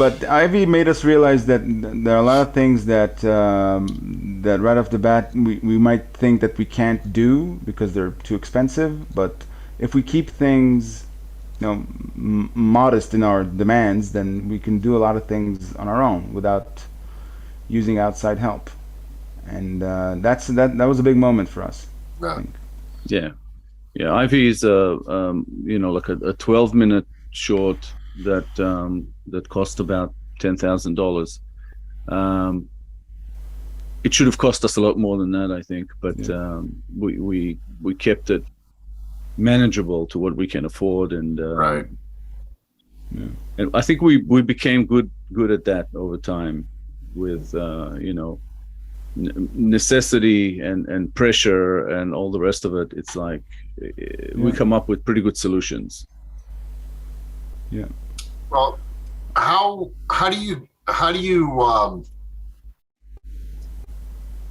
but Ivy made us realize that there are a lot of things that that right off the bat we might think that we can't do because they're too expensive. But if we keep things, modest in our demands, then we can do a lot of things on our own without using outside help. And that was a big moment for us. I think. Yeah. Yeah, Ivy is like a 12-minute short that cost about $10,000. It should have cost us a lot more than that, I think, but we kept it manageable to what we can afford, and right. And I think we became good at that over time, with necessity and pressure and all the rest of it. It's like we come up with pretty good solutions. Yeah. Well, how do you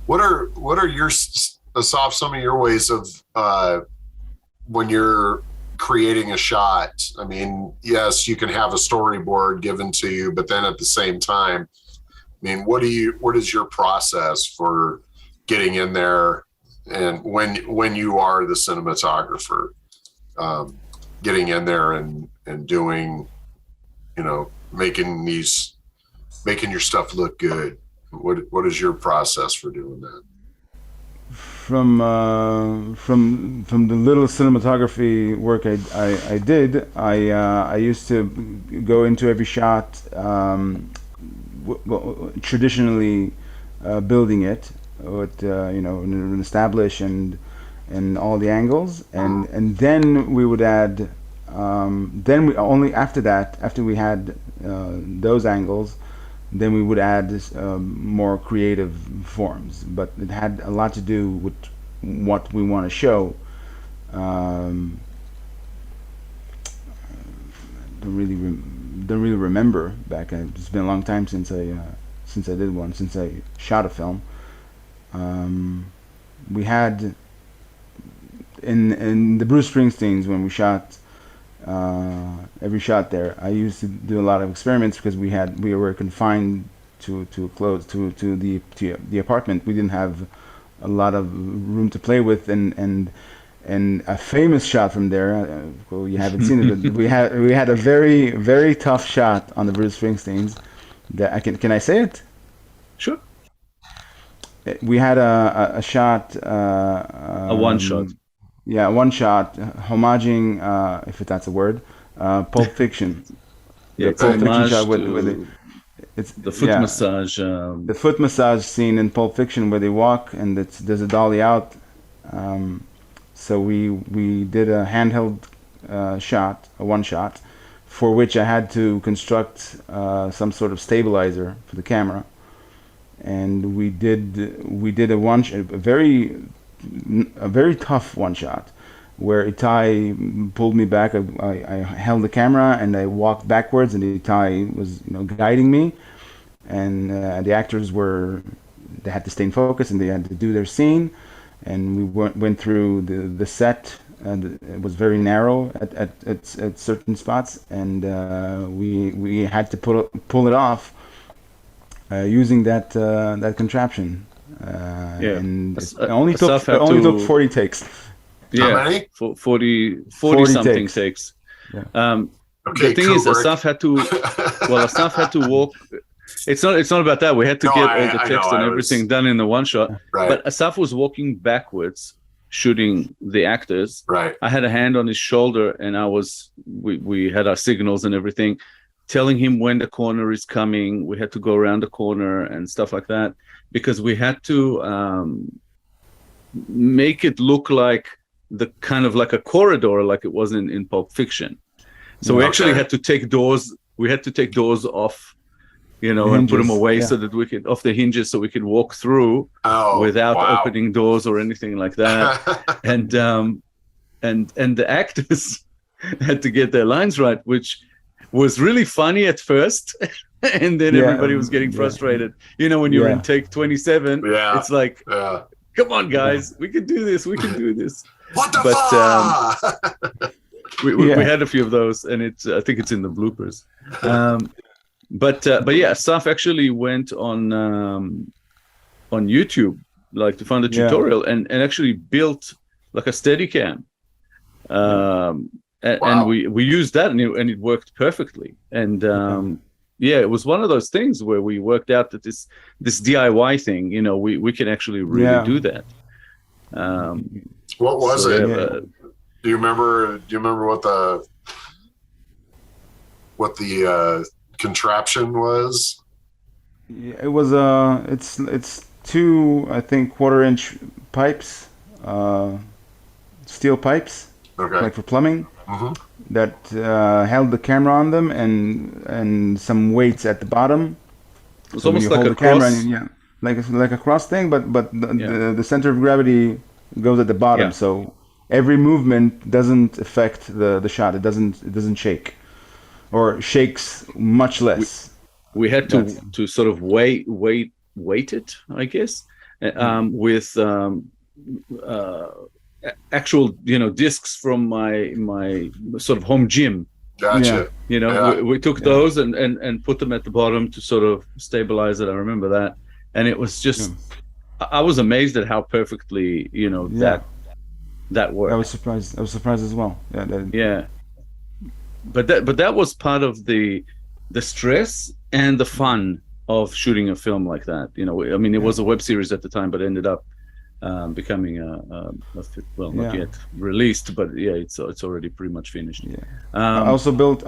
what are your, Asaf, some of your ways of when you're creating a shot? I mean, yes, you can have a storyboard given to you, but then at the same time, I mean, what is your process for getting in there, and when you are the cinematographer, getting in there and doing, making your stuff look good? What is your process for doing that? From the little cinematography work I did, I used to go into every shot, traditionally building it with establish and all the angles, and then we would add, then we only after we had those angles, then we would add more creative forms. But it had a lot to do with what we want to show. Don't really remember back. It's been a long time since I shot a film. We had in the Bruce Springsteens, when we shot every shot there, I used to do a lot of experiments because we were confined to the apartment. We didn't have a lot of room to play with, and a famous shot from there. Well, you haven't seen it, but we had a very, very tough shot on the Bruce Springsteens. That can I say it? Sure. We had a shot. A one shot. Yeah, one shot, homaging, if that's a word, Pulp Fiction. Yeah, the Pulp Fiction shot it's the foot massage. The foot massage scene in Pulp Fiction where they walk and there's a dolly out. So we did a handheld shot, a one shot, for which I had to construct some sort of stabilizer for the camera, and we did a very tough one shot where Itai pulled me back. I held the camera and I walked backwards, and Itai was guiding me, and the actors they had to stay in focus and they had to do their scene, and we went through the set, and it was very narrow at certain spots, and we had to pull it off using that contraption. And it only took 40 takes. Yeah, how many? 40 something takes. Yeah. Okay, the thing Kubrick. is, Asaf had to walk. It's not about that. We had to get all the text and everything done in the one shot. Right. But Asaf was walking backwards, shooting the actors. Right. I had a hand on his shoulder, and we had our signals and everything, telling him when the corner is coming. We had to go around the corner and stuff like that, because we had to make it look like the kind of like a corridor, like it was in Pulp Fiction. So we actually had to take doors. We had to take doors off, and put them away so that we could off the hinges, so we could walk through without opening doors or anything like that. and the actors had to get their lines right, which was really funny at first. And then everybody was getting frustrated. When you're in take 27, it's like, come on, guys, we can do this. We can do this. What the fuck? We had a few of those, and I think it's in the bloopers. But yeah, Asaf actually went on YouTube, like, to find a tutorial and actually built like a Steadicam. And we used that, and it worked perfectly. And yeah, it was one of those things where we worked out that this DIY thing, you know, we can actually really do that. What was it? Do you remember what the contraption was? Yeah, it was it's two, I think, 1/4-inch pipes, steel pipes, like for plumbing, that held the camera on them, and some weights at the bottom. It's so almost when you like hold a the camera, cross. like a cross thing, but the center of gravity goes at the bottom, so every movement doesn't affect the shot. It doesn't shake, or shakes much less. We had to sort of weight it, I guess, with actual, you know, discs from my sort of home gym. Gotcha. You know, we took those and put them at the bottom to sort of stabilize it. I remember that, and it was just, I was amazed at how perfectly, you know, that worked. I was surprised as well. But that was part of the stress and the fun of shooting a film like that. You know, I mean, it was a web series at the time, but ended up becoming not yet released, but it's already pretty much finished. I also built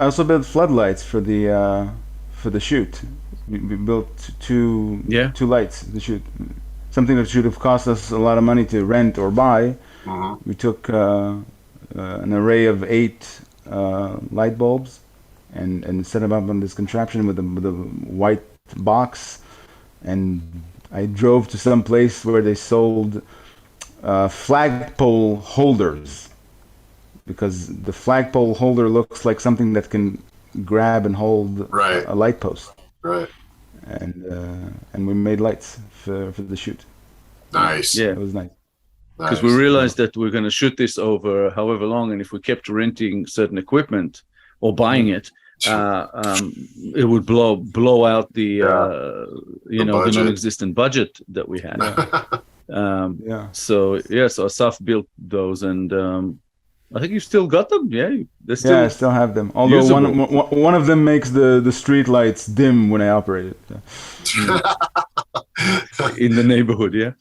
floodlights for the shoot. We built two lights to shoot. Something that should have cost us a lot of money to rent or buy. We took an array of 8 light bulbs and set them up on this contraption with a white box, and I drove to some place where they sold flagpole holders, because the flagpole holder looks like something that can grab and hold a light post. Right. And we made lights for the shoot. Nice. Yeah, it was nice. Because we realized that we're going to shoot this over however long, and if we kept renting certain equipment or buying it, it would blow out the the non-existent budget that we had. So Asaf built those, and I think you still got them. They're still I still have them. Although one of them makes the street lights dim when I operate it. In the neighborhood.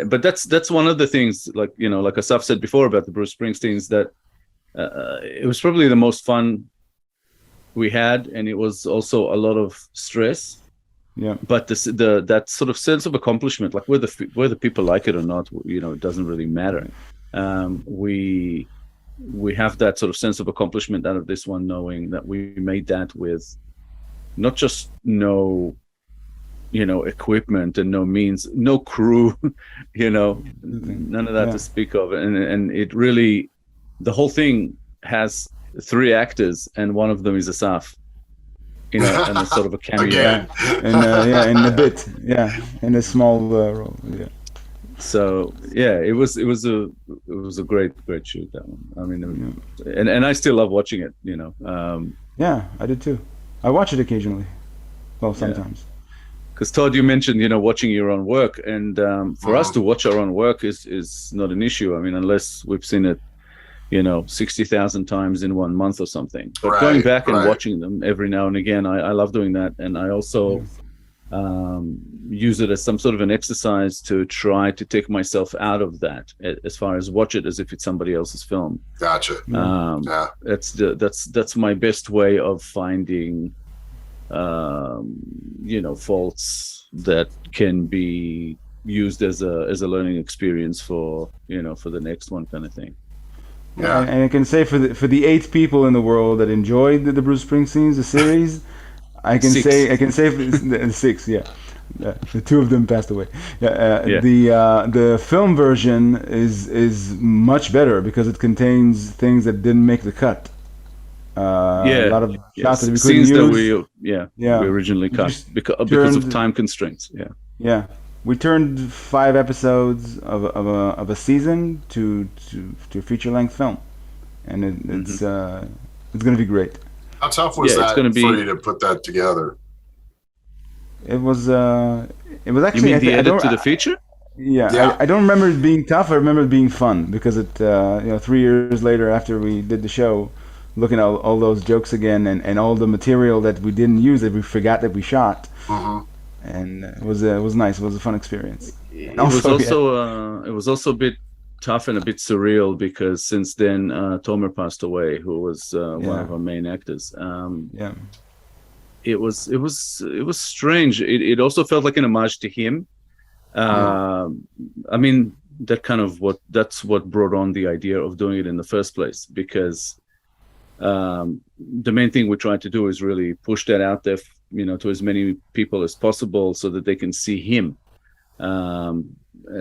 But that's one of the things, like, you know, like Asaf said before about the Bruce Springsteens, that it was probably the most fun we had, and it was also a lot of stress. But that sort of sense of accomplishment, like whether people like it or not, you know, it doesn't really matter. We have that sort of sense of accomplishment out of this one, knowing that we made that with not just no equipment and no means, no crew, you know, none of that to speak of, and it really, the whole thing has 3 actors, and one of them is Asaf, you know, and a sort of a cameo, in a bit, in a small role, So it was a great shoot, that one. I mean, and I still love watching it, you know. I did too. I watch it occasionally. Well, sometimes. Because Todd, you mentioned, you know, watching your own work, and for us to watch our own work is not an issue. I mean, unless we've seen it, you know, 60,000 times in 1 month or something. But going back and watching them every now and again, I love doing that, and I also use it as some sort of an exercise to try to take myself out of that, as far as watch it as if it's somebody else's film. Gotcha. That's my best way of finding you know, faults that can be used as a learning experience for, you know, for the next one, kind of thing. And I can say for the 8 people in the world that enjoyed the Bruce Springsteens, the series, I can say 6. The 2 of them passed away. The film version is much better because it contains things that didn't make the cut. A lot of shots that we couldn't use. We originally cut because of time constraints. We turned 5 episodes of a season to a feature-length film, and it's going to be great. How tough was Yeah, it's that gonna for be. you to put that together? It was You actually mean the I edit don't to the feature? yeah Yeah. I don't remember it being tough. I remember it being fun because it 3 years later after we did the show, looking at all those jokes again and all the material that we didn't use that we forgot that we shot, Hmm. and it was nice. It was a fun experience. And It was also yeah, also a bit tough and a bit surreal because since then Tomer passed away, who was one yeah, of our main actors. yeah, It was strange. It also felt like an homage to him. Hmm. I mean, that's what brought on the idea of doing it in the first place, because the main thing we tried to do is really push that out there, to as many people as possible, so that they can see him um,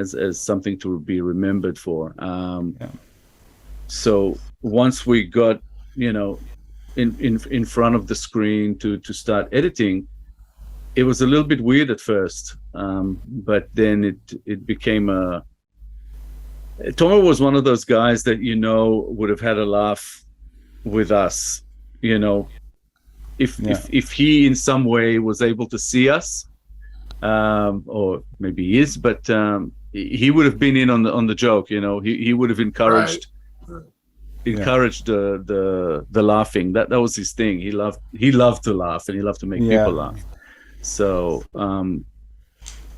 as something to be remembered for. yeah, So once we got, in front of the screen to start editing, it was a little bit weird at first, but then it became a. Tomo was one of those guys that would have had a laugh with us, you know, if yeah, if he in some way was able to see us, or maybe he is, but he would have been in on the joke. He would have Right. yeah, encouraged the laughing. That was his thing. He loved to laugh, and he loved to make people yeah. laugh. So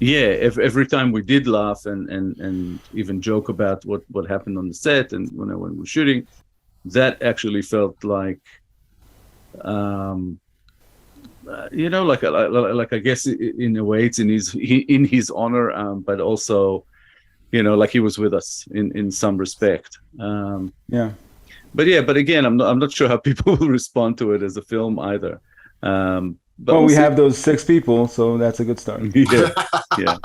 yeah, every time we did laugh and even joke about what happened on the set and when we were shooting, that actually felt like like I guess in a way it's in his honor, but also like he was with us in some respect. Yeah. But again, I'm not sure how people will respond to it as a film either. But Well, we'll we see. have those 6 people, so that's a good start. Yeah, yeah.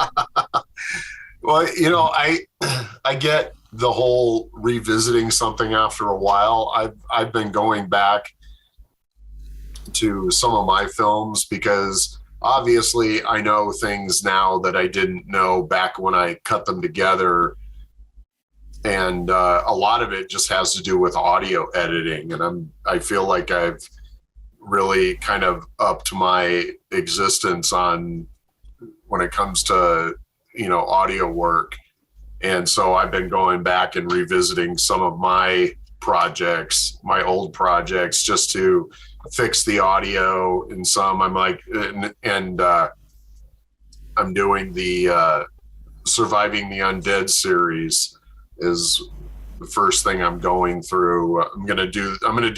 Well, I get the whole revisiting something after a while. I've been going back to some of my films because obviously I know things now that I didn't know back when I cut them together, and a lot of it just has to do with audio editing, and I feel like I've really kind of upped my existence on when it comes to audio work. And so I've been going back and revisiting some of my projects, my old projects, just to fix the audio in some. I'm like, and I'm doing the Surviving the Undead series is the first thing I'm going through. I'm gonna do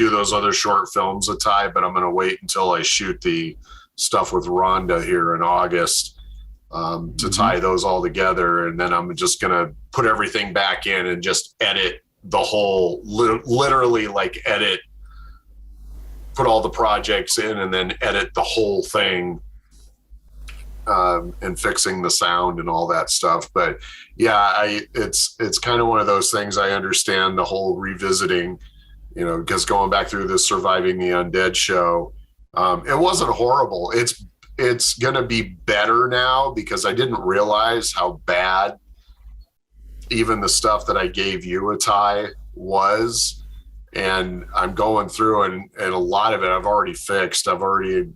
those other short films, Itai, but I'm gonna wait until I shoot the stuff with Rhonda here in August. To tie those all together, and then I'm just gonna put everything back in and just edit the whole, literally like edit, put all the projects in, and then edit the whole thing, and fixing the sound and all that stuff. But yeah, it's kind of one of those things. I understand the whole revisiting, because going back through the Surviving the Undead show, it wasn't horrible. It's going to be better now because I didn't realize how bad even the stuff that I gave you, Itai, was. And I'm going through and a lot of it I've already fixed. I've already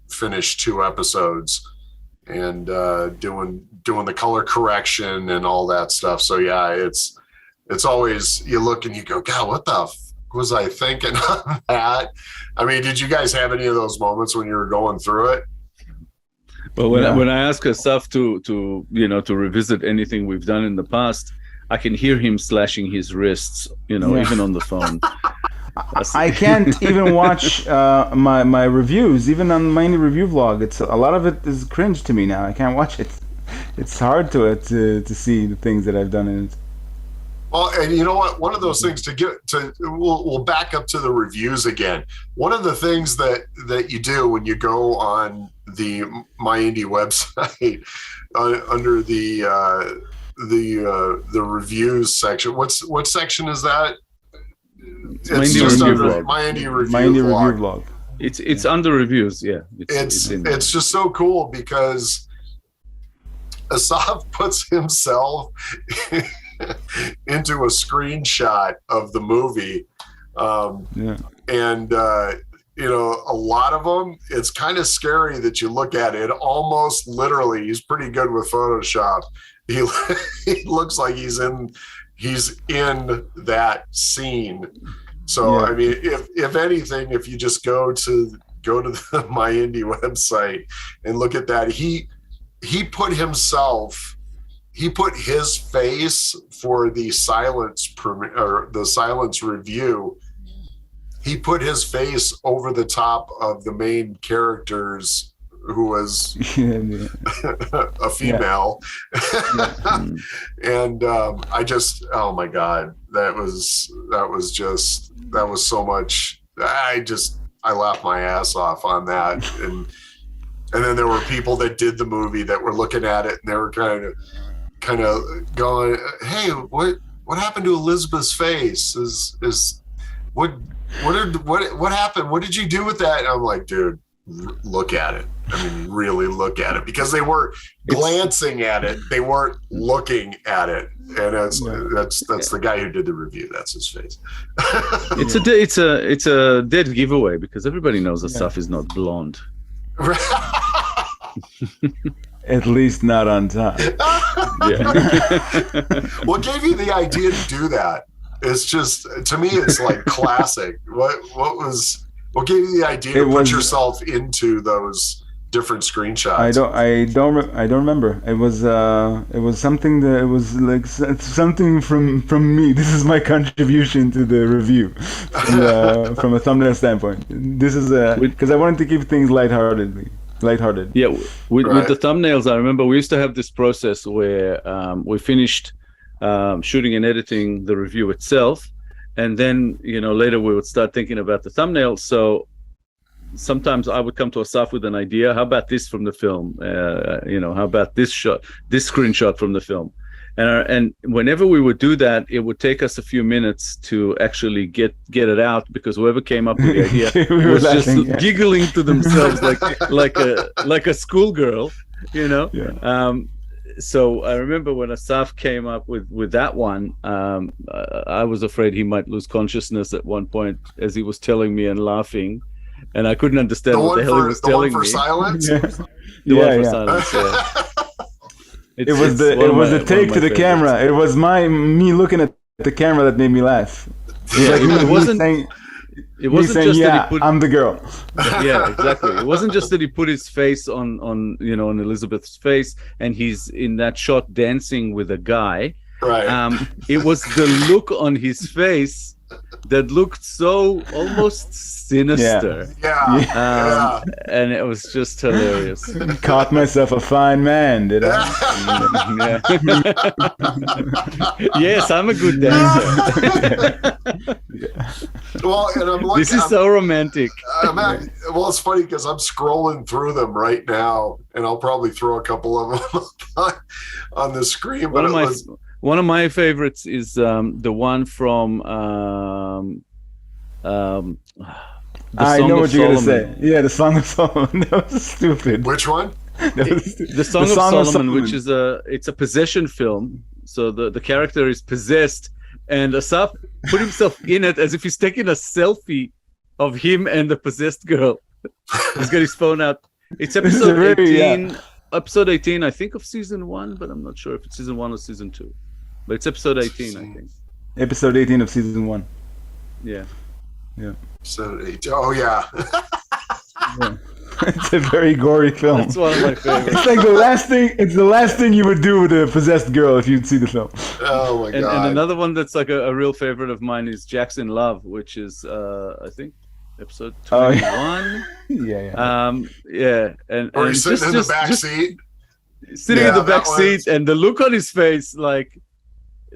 finished 2 episodes and doing the color correction and all that stuff. So yeah, it's always, you look and you go, God, what the was I thinking on that? I mean, did you guys have any of those moments when you were going through it? Well, when I ask Asaf to revisit anything we've done in the past, I can hear him slashing his wrists, even on the phone. I can't even watch my reviews, even on my indie review vlog. It's a lot of it is cringe to me now. I can't watch it. It's hard to see the things that I've done in it. Well, and you know what? One of those things we'll back up to the reviews again. One of the things that you do when you go on the MyIndie website under the reviews section. What section is that? It's just under MyIndie review vlog. It's under reviews. Yeah, it's just so cool because Asaf puts himself into a screenshot of the movie, Yeah. And you know, a lot of them, it's kind of scary that you look at it. Almost literally, he's pretty good with Photoshop. He he looks like he's in that scene. So I mean, if anything, if you just go to the MyIndie website and look at that, he put his face for the silence or the silence review. He put his face over the top of the main character's, who was a female. And I just, oh my God, that was so much. I laughed my ass off on that. And then there were people that did the movie that were looking at it and they were kind of going, hey, what happened to Elizabeth's face? What happened? What did you do with that? And I'm like, dude, look at it. I mean, really look at it, because they weren't glancing at it. They weren't looking at it. And that's the guy who did the review. That's his face. It's a dead giveaway, because everybody knows that Asaf is not blonde. At least not on top. What gave you the idea to do that? It's just, to me, it's like classic. What gave you the idea to put yourself into those different screenshots? I don't remember. It was something that it was like something from me. This is my contribution to the review from a thumbnail standpoint. This is because I wanted to keep things lighthearted. Yeah, with the thumbnails, I remember we used to have this process where we finished shooting and editing the review itself, and then later we would start thinking about the thumbnail. So sometimes I would come to Asaf with an idea. How about this from the film? How about this screenshot from the film? And whenever we would do that, it would take us a few minutes to actually get it out, because whoever came up with the idea was laughing, just giggling to themselves like a schoolgirl, Yeah. So I remember when Asaf came up with that one, I was afraid he might lose consciousness at one point as he was telling me and laughing, and I couldn't understand what the hell he was telling me. The one for silence? The one for silence, yeah. It was the take to the camera. It was me looking at the camera that made me laugh. It wasn't just that he put, I'm the girl. Yeah, exactly. It wasn't just that he put his face on Elizabeth's face and he's in that shot dancing with a guy. Right. It was the look on his face that looked so almost sinister. Yeah. And it was just hilarious. Caught myself a fine man, did I? Yes, I'm a good dancer. Well, and this is so romantic. Well, it's funny because I'm scrolling through them right now, and I'll probably throw a couple of them on the screen. But one of my favorites is the one from I know what you're going to say. Yeah, the Song of Solomon. That was stupid. Which one? The Song of Solomon, which is it's a possession film. So the character is possessed, and Asaf put himself in it as if he's taking a selfie of him and the possessed girl. He's got his phone out. It's episode 18. Yeah. Episode 18, I think, of season 1, but I'm not sure if it's season 1 or season 2. But it's episode 18, I think. Episode 18 of season 1. Yeah. Episode 18. Oh, yeah. It's a very gory film. That's one of my favorites. It's like the last thing you would do with a possessed girl if you'd see the film. Oh my god. And another one that's like a real favorite of mine is Jackson Love, which is I think episode 21. Yeah. And he's sitting in the back seat. Sitting in the back seat, and the look on his face, like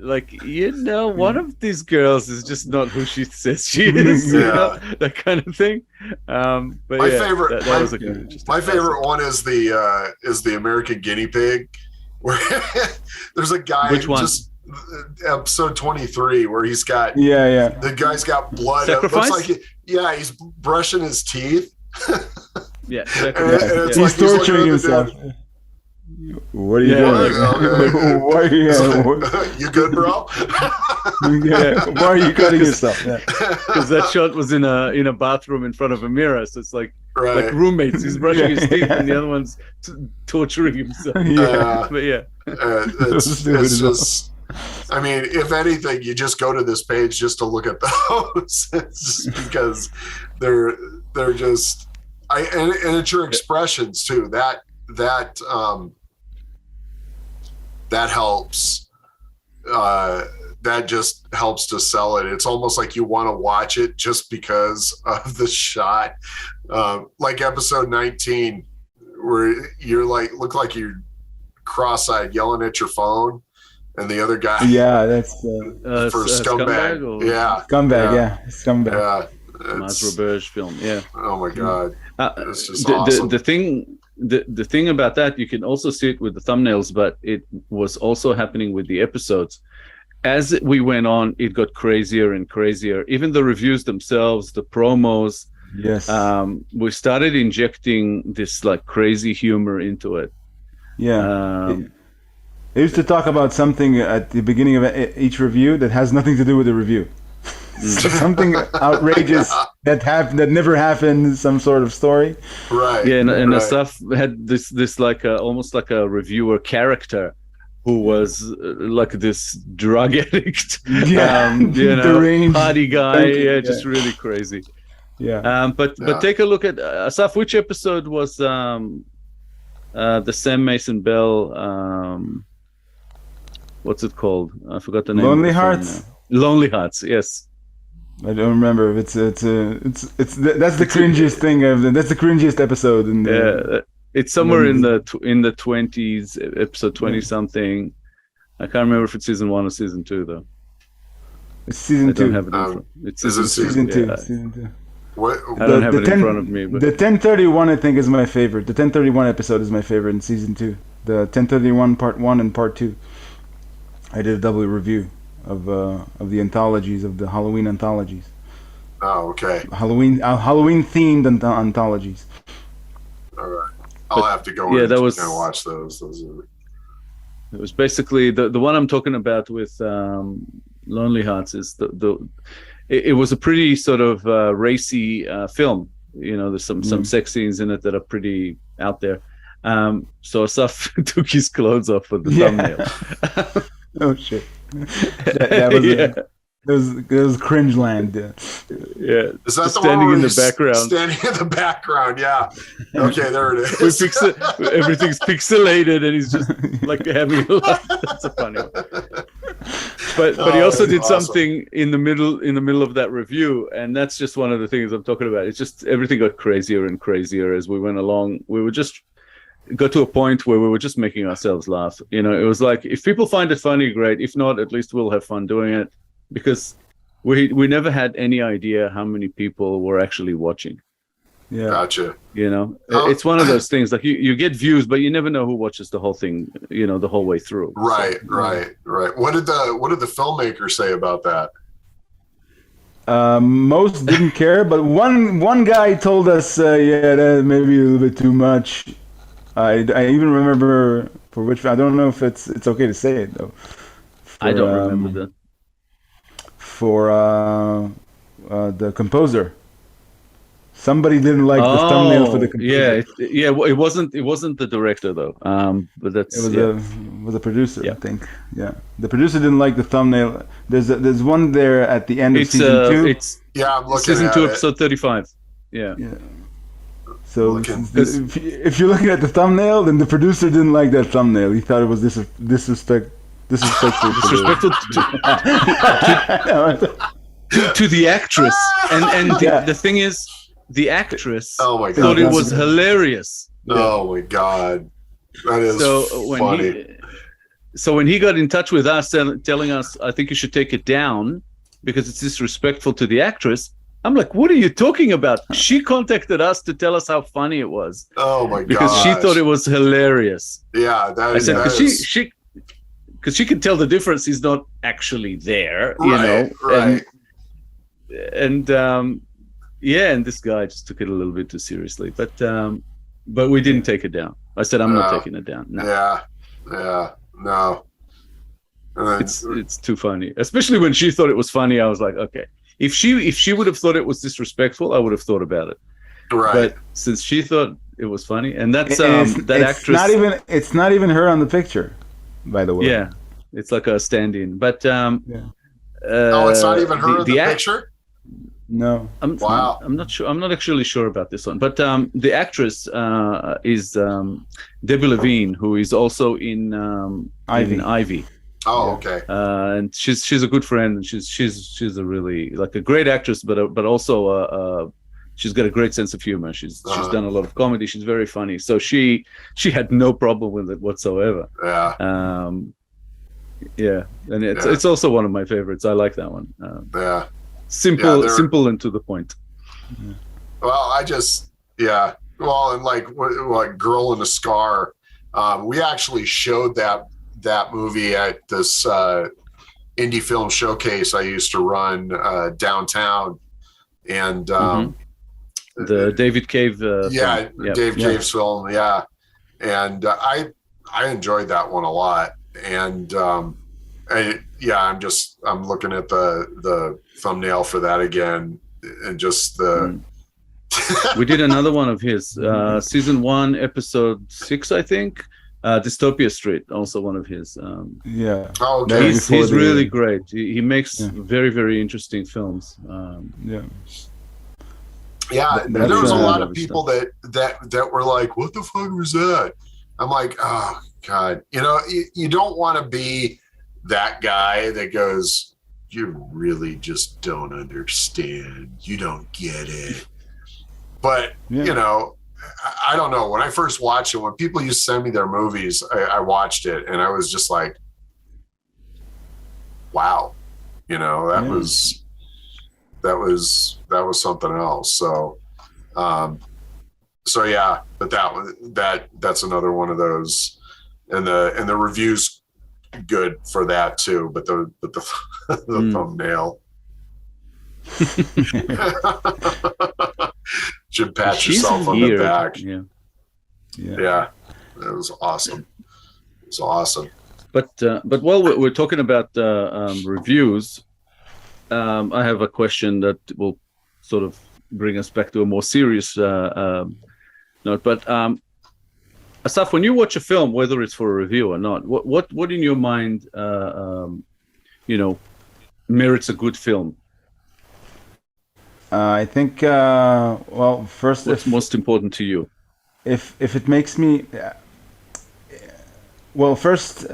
one of these girls is just not who she says she is. That kind of thing. But my favorite, that was my favorite one is the American Guinea Pig, where there's a guy. Which one? Just episode 23, where he's got the guy's got blood. Sacrifice? It looks like he's brushing his teeth. Yeah, he's torturing himself. What are you Yeah. doing? Why are you, You good, bro? yeah, why are you cutting yourself? Yeah. Because that shot was in a bathroom in front of a mirror, so it's like Right. roommates. He's brushing his teeth, and the Yeah. other one's torturing himself. Yeah. But yeah, It's Stupid as well. just, I mean, if anything, you just go to this page just to look at those. It's just because they're just, and it's your expressions too. That helps. That just helps to sell it. It's almost like you want to watch it just because of the shot. Like episode 19, where you're like, look like you're cross-eyed yelling at your phone, and the other guy, Yeah, that's for scumbag. or scumbag. Yeah, scumbag. Yeah. Mas It's, Roberge film. Yeah. oh my God. It's just the, awesome. the thing about that, you can also see it with the thumbnails, but it was also happening with the episodes. As we went on, it got crazier and crazier. Even the reviews themselves, the promos, Yes. we started injecting this like crazy humor into it. Yeah. I used to talk about something at the beginning of each review that has nothing to do with the review. Something outrageous that never happened, some sort of story. Right. Yeah, and right. Asaf had this like almost like a reviewer character who was like this drug addict, Yeah. Deranged. party guy, Yeah. just really crazy. Yeah. But take a look at Asaf. Which episode was the Sam Mason Bell? What's it called? I forgot the name. Lonely of the film Hearts? now. Lonely Hearts. Yes. I don't remember. That's the cringiest thing that's the cringiest episode in the. Yeah, it's somewhere in the 20s, episode 20 something. I can't remember if it's season 1 or season 2 though. It's season I don't 2. have it in front. It's is it season 2. Season 2. Yeah. Season 2. What? I don't have it in front of me, but The 1031 I think is my favorite. The 1031 episode is my favorite in season 2. The 1031 part 1 and part 2. I did a double review of the anthologies, of the Halloween anthologies. Oh, okay. Halloween themed anthologies. All right. I'll have to go yeah, in that and was- watch those. Those are, it was basically the one I'm talking about with Lonely Hearts is it was a pretty sort of racy film. You know, there's some sex scenes in it that are pretty out there. So Asaf took his clothes off for the thumbnail. Oh shit! that was Yeah. it was cringe land. Yeah. Yeah, is that just the standing one where in the he's background. Standing in the background, yeah. Okay, there it We is. everything's pixelated, and he's just like having a laugh. That's a funny one. But he also that's did awesome. something in the middle of that review, and that's just one of the things I'm talking about. It's just everything got crazier and crazier as we went along. We were just got to a point where we were just making ourselves laugh. You know, it was like, if people find it funny, great. If not, at least we'll have fun doing it, because we never had any idea how many people were actually watching. Yeah. Gotcha. You know, Oh. it's one of those things, like you get views, but you never know who watches the whole thing, you know, the whole way through. Right. What did the filmmaker say about that? Most didn't care, but one guy told us, yeah, that may be a little bit too much. I even remember for which, I don't know if it's okay to say it though. I don't remember that. For the composer. Somebody didn't like the thumbnail for the composer. It wasn't the director though. But that's It was a producer, Yeah. I think. Yeah, the producer didn't like the thumbnail. There's one there at the end of it's season 2. it's Yeah, I'm looking season at 2, it. episode 35. Yeah. Yeah. So Looking- if you're looking at the thumbnail, then the producer didn't like that thumbnail. He thought it was disrespectful. Disrespectful. Disrespectful to the actress, and Yeah. the thing is, the actress Oh my thought god. it was hilarious. Oh my god. That is So when funny. when he got in touch with us, telling us, I think you should take it down because it's disrespectful to the actress. I'm like, what are you talking about? She contacted us to tell us how funny it was Oh my god. because she thought it was hilarious. Yeah, that I is said, that because is- she can tell the difference. He's not actually there, you know. Right. And yeah, and this guy just took it a little bit too seriously, but we didn't take it down. I said, I'm not taking it down. No. Yeah, no. It's too funny, especially when she thought it was funny. I was like, okay, if she would have thought it was disrespectful, I would have thought about it. Right. But since she thought it was funny, and that's It's actress. It's not even her on the picture, by the way. Yeah, it's like a stand-in. But it's not even her in the picture. No. Wow. I'm not sure. I'm not actually sure about this one. But the actress is Debbie Levine, who is also in Ivy. Oh, okay. And she's a good friend, and she's a really like a great actress, but also she's got a great sense of humor. She's done a lot of comedy. She's very funny. So she had no problem with it whatsoever. Yeah. Yeah, and it's also one of my favorites. I like that one. Yeah. Simple and to the point. Well, well, and like Girl in a Scar, we actually showed that movie at this indie film showcase I used to run downtown, and the David Cave Cave's film, and I enjoyed that one a lot, and I'm looking at the thumbnail for that again, and just the we did another one of his season 1 episode 6, I think. Dystopia Street, also one of his. Oh, okay. He's really great. He makes very, very interesting films. There was a lot of people that were like, "What the fuck was that?" I'm like, "Oh God," you don't want to be that guy that goes, "You really just don't understand. You don't get it." But I don't know. When I first watched it, when people used to send me their movies, I watched it and I was just like, wow, that was something else. So, but that's another one of those, and the reviews good for that too. But the thumbnail. Should pat yourself on the back. Yeah, that was awesome. It's awesome. But while we're talking about reviews, I have a question that will sort of bring us back to a more serious note. But Asaf, when you watch a film, whether it's for a review or not, what in your mind, merits a good film? I think, first, what's most important to you? If it makes me, first,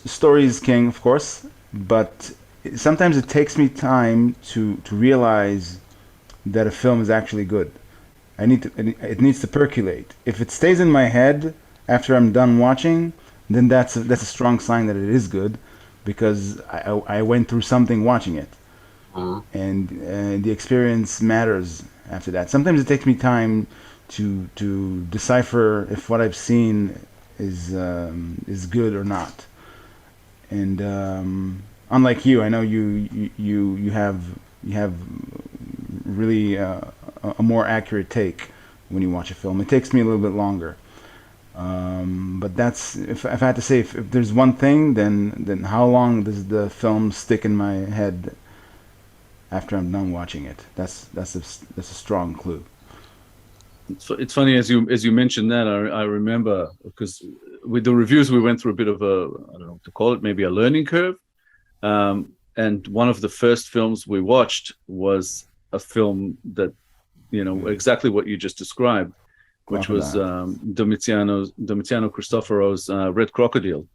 story is king, of course, but sometimes it takes me time to realize that a film is actually good. It needs to percolate. If it stays in my head after I'm done watching, then that's a strong sign that it is good, because I went through something watching it. And the experience matters after that. Sometimes it takes me time to decipher if what I've seen is good or not. And unlike you, I know you have really a more accurate take when you watch a film. It takes me a little bit longer. But that's, if I had to say, if there's one thing, then how long does the film stick in my head after I'm done watching it? That's a strong clue. It's funny as you mentioned that. I remember, because with the reviews we went through a bit of I don't know to call it, maybe a learning curve. And one of the first films we watched was a film that, exactly what you just described, which was Domitiano Cristoforo's Red Crocodile.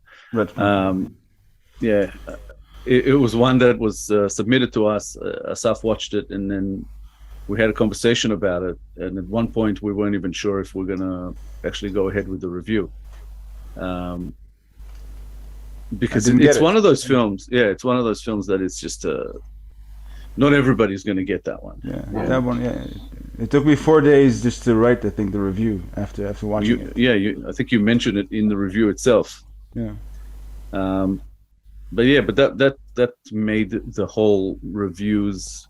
It was one that was submitted to us. Asaf watched it, and then we had a conversation about it. And at one point, we weren't even sure if we're going to actually go ahead with the review. Because it's one of those films. Yeah, it's one of those films that it's just not everybody's going to get that one. That one. Yeah, it took me 4 days just to write, I think, the review after watching it. Yeah, I think you mentioned it in the review itself. Yeah. But that made the whole reviews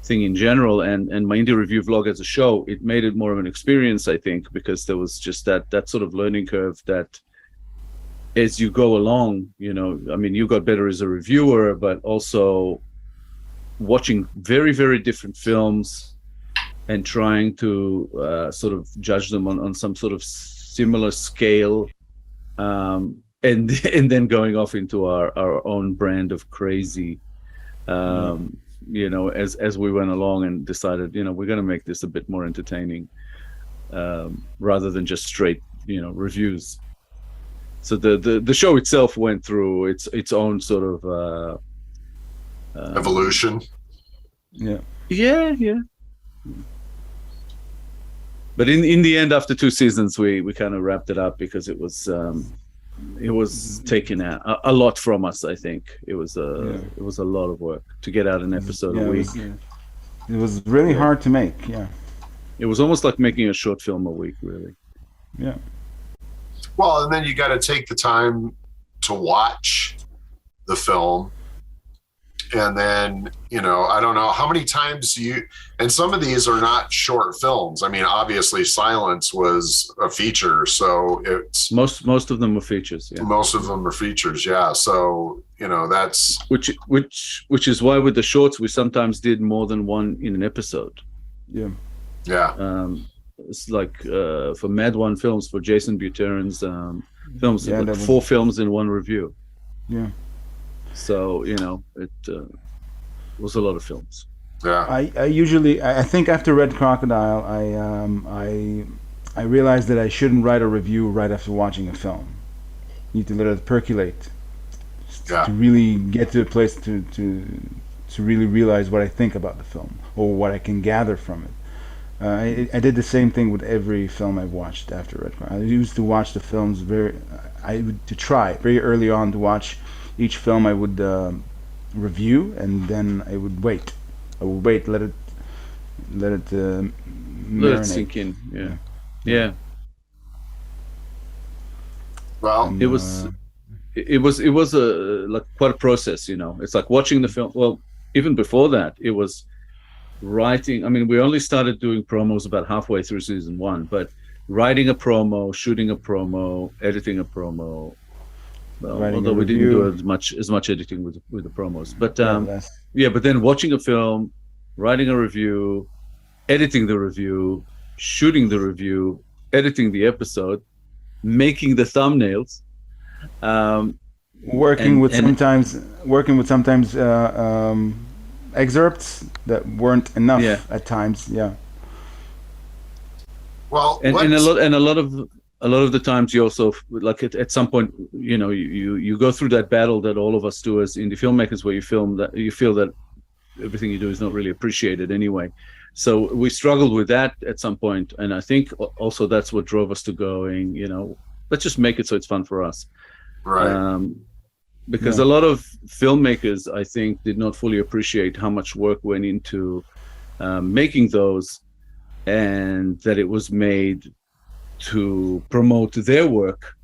thing in general, and my indie review vlog as a show, it made it more of an experience, I think, because there was just that sort of learning curve that as you go along, you know, I mean, you got better as a reviewer, but also watching very, very different films and trying to sort of judge them on some sort of similar scale, and then going off into our own brand of crazy, you know, as we went along and decided, you know, we're going to make this a bit more entertaining, rather than just straight, you know, reviews. So the show itself went through its own sort of evolution. Yeah. But in the end, after 2 seasons, we kind of wrapped it up because it was taking a lot from us. I think it was a lot of work to get out an episode a week. It was really hard to make. Yeah. It was almost like making a short film a week, really. Yeah. Well, and then you got to take the time to watch the film. And then, you know, I don't know how many times and some of these are not short films. I mean, obviously Silence was a feature. So it's most of them were features. Yeah. Most of them are features. Yeah. So, you know, that's which is why with the shorts, we sometimes did more than one in an episode. Yeah. Yeah. It's like for Mad One Films, for Jason Buterin's films, like 4 films in one review. Yeah. So, you know, it was a lot of films. Yeah. I think after Red Crocodile, I realized that I shouldn't write a review right after watching a film. You need to let it percolate. To really get to a place to really realize what I think about the film or what I can gather from it. I did the same thing with every film I've watched after Red Crocodile. I used to watch the films try very early on to watch each film. I would review, and then I would wait. Let it marinate. Sink in. Yeah. Well, it was like quite a process, you know. It's like watching the film. Well, even before that, it was writing. I mean, we only started doing promos about halfway through season 1, but writing a promo, shooting a promo, editing a promo. Well, although we didn't do as much editing with the promos, but but then watching a film, writing a review, editing the review, shooting the review, editing the episode, making the thumbnails, working with sometimes excerpts that weren't enough at times. Yeah. Well, and a lot of the times you also, like at some point, you know, you go through that battle that all of us do as indie filmmakers, where you feel that everything you do is not really appreciated anyway. So we struggled with that at some point, and I think also that's what drove us to going, you know, let's just make it so it's fun for us. Right. Because a lot of filmmakers, I think, did not fully appreciate how much work went into making those, and that it was made to promote their work.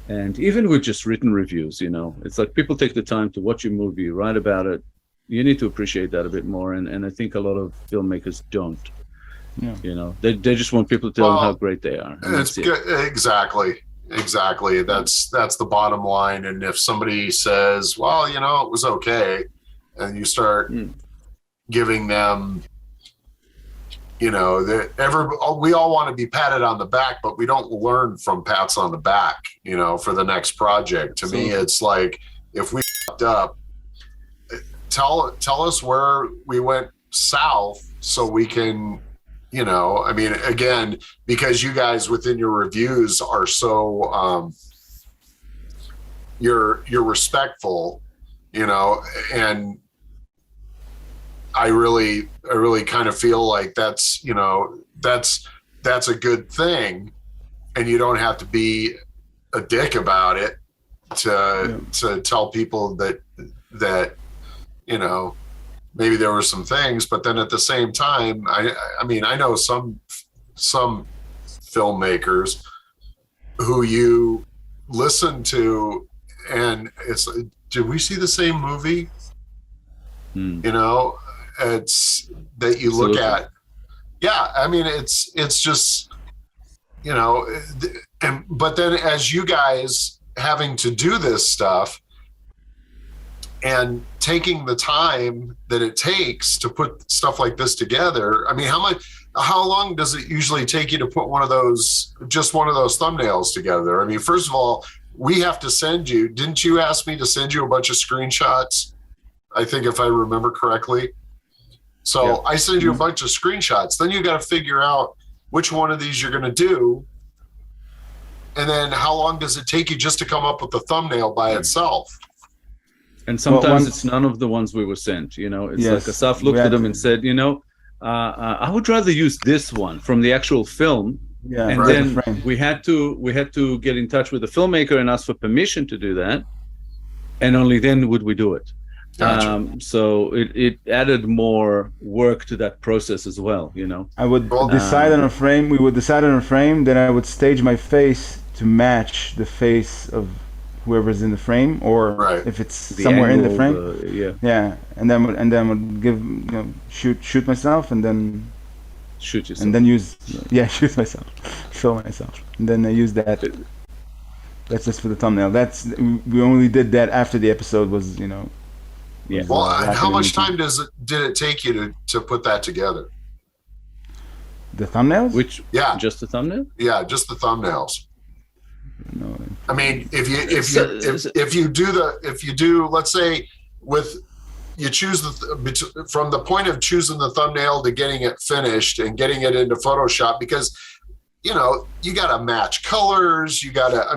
And even with just written reviews, you know, it's like people take the time to watch a movie, write about it. You need to appreciate that a bit more, and I think a lot of filmmakers don't. Yeah. You know, they just want people to tell them how great they are. It's exactly. That's the bottom line. And if somebody says, well, you know, it was okay, and you start giving them, you know, we all want to be patted on the back, but we don't learn from pats on the back, you know, for the next project. To me, it's like, if we fucked up, tell us where we went south so we can, you know, I mean, again, because you guys within your reviews are so, you're respectful, you know, and I really kind of feel like that's, you know, that's a good thing, and you don't have to be a dick about it to tell people that, you know, maybe there were some things, but then at the same time, I mean, I know some filmmakers who you listen to and it's, did we see the same movie? You know, it's that you look Absolutely. at. Yeah, I mean, it's just, you know, but then as you guys having to do this stuff and taking the time that it takes to put stuff like this together, I mean, how long does it usually take you to put one of those thumbnails together? I mean, first of all, we have to send you, didn't you ask me to send you a bunch of screenshots? I think if I remember correctly. So Yeah. I send you a bunch of screenshots. Then you got to figure out which one of these you're going to do. And then how long does it take you just to come up with the thumbnail by itself? And sometimes Well, it's none of the ones we were sent. You know, it's Yes. like Asaf looked We at had them to- and said, you know, I would rather use this one from the actual film. Yeah, And Right. then the frame. we had to get in touch with the filmmaker and ask for permission to do that, and only then would we do it. Gotcha. So it added more work to that process as well. You know, I would Well, decide on a frame. We would decide on a frame. Then I would stage my face to match the face of whoever's in the frame, or Right. if it's the somewhere in the angle, frame. yeah, Yeah, and then would give, you know, shoot myself, and then shoot yourself. use shoot myself, film myself, and then I use that. That's just for the thumbnail. We only did that after the episode was, you know. Yeah. Well, was and how much wrapped time did it take you to put that together? the thumbnails? Which Yeah. just the thumbnail? Yeah, just the thumbnails. No, I mean, if you do, let's say, you choose from the point of choosing the thumbnail to getting it finished and getting it into Photoshop, because, you know, you got to match colors,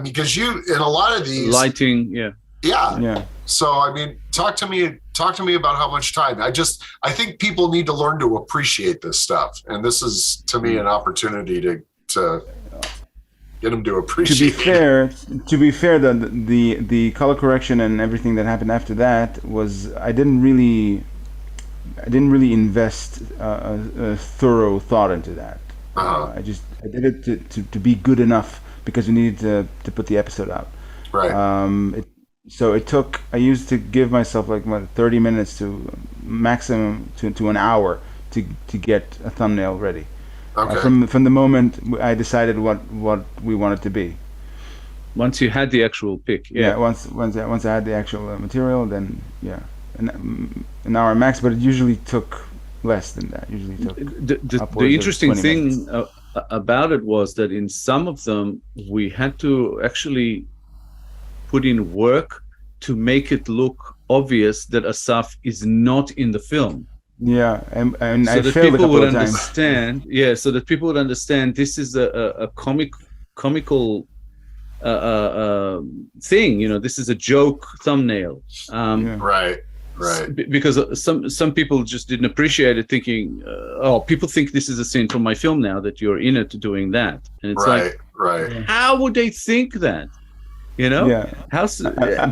because in a lot of these Lighting, yeah. yeah. So, I mean, talk to me about how much time. I think people need to learn to appreciate this stuff, and this is, to me, an opportunity to get them to appreciate. To be fair, the color correction and everything that happened after that was I didn't really invest a thorough thought into that. Uh-huh. I did it to be good enough because we needed to put the episode out. Right. So I used to give myself like 30 minutes to maximum to an hour to get a thumbnail ready. Okay. From the moment I decided what we wanted to be. Once you had the actual pic, Yeah. Once I had the actual material, then an hour max. But it usually took less than that. Usually took The upwards of interesting 20 thing minutes. about it was that in some of them we had to actually put in work to make it look obvious that Asaf is not in the film. Yeah, and So I that failed a people couple would of times. understand, so that people would understand this is a comical thing. You know, this is a joke thumbnail. Yeah. Right. Because some people just didn't appreciate it, thinking, "Oh, people think this is a scene from my film now that you're in it doing that," and it's Right. like, Right. how would they think that? You know, Yeah. how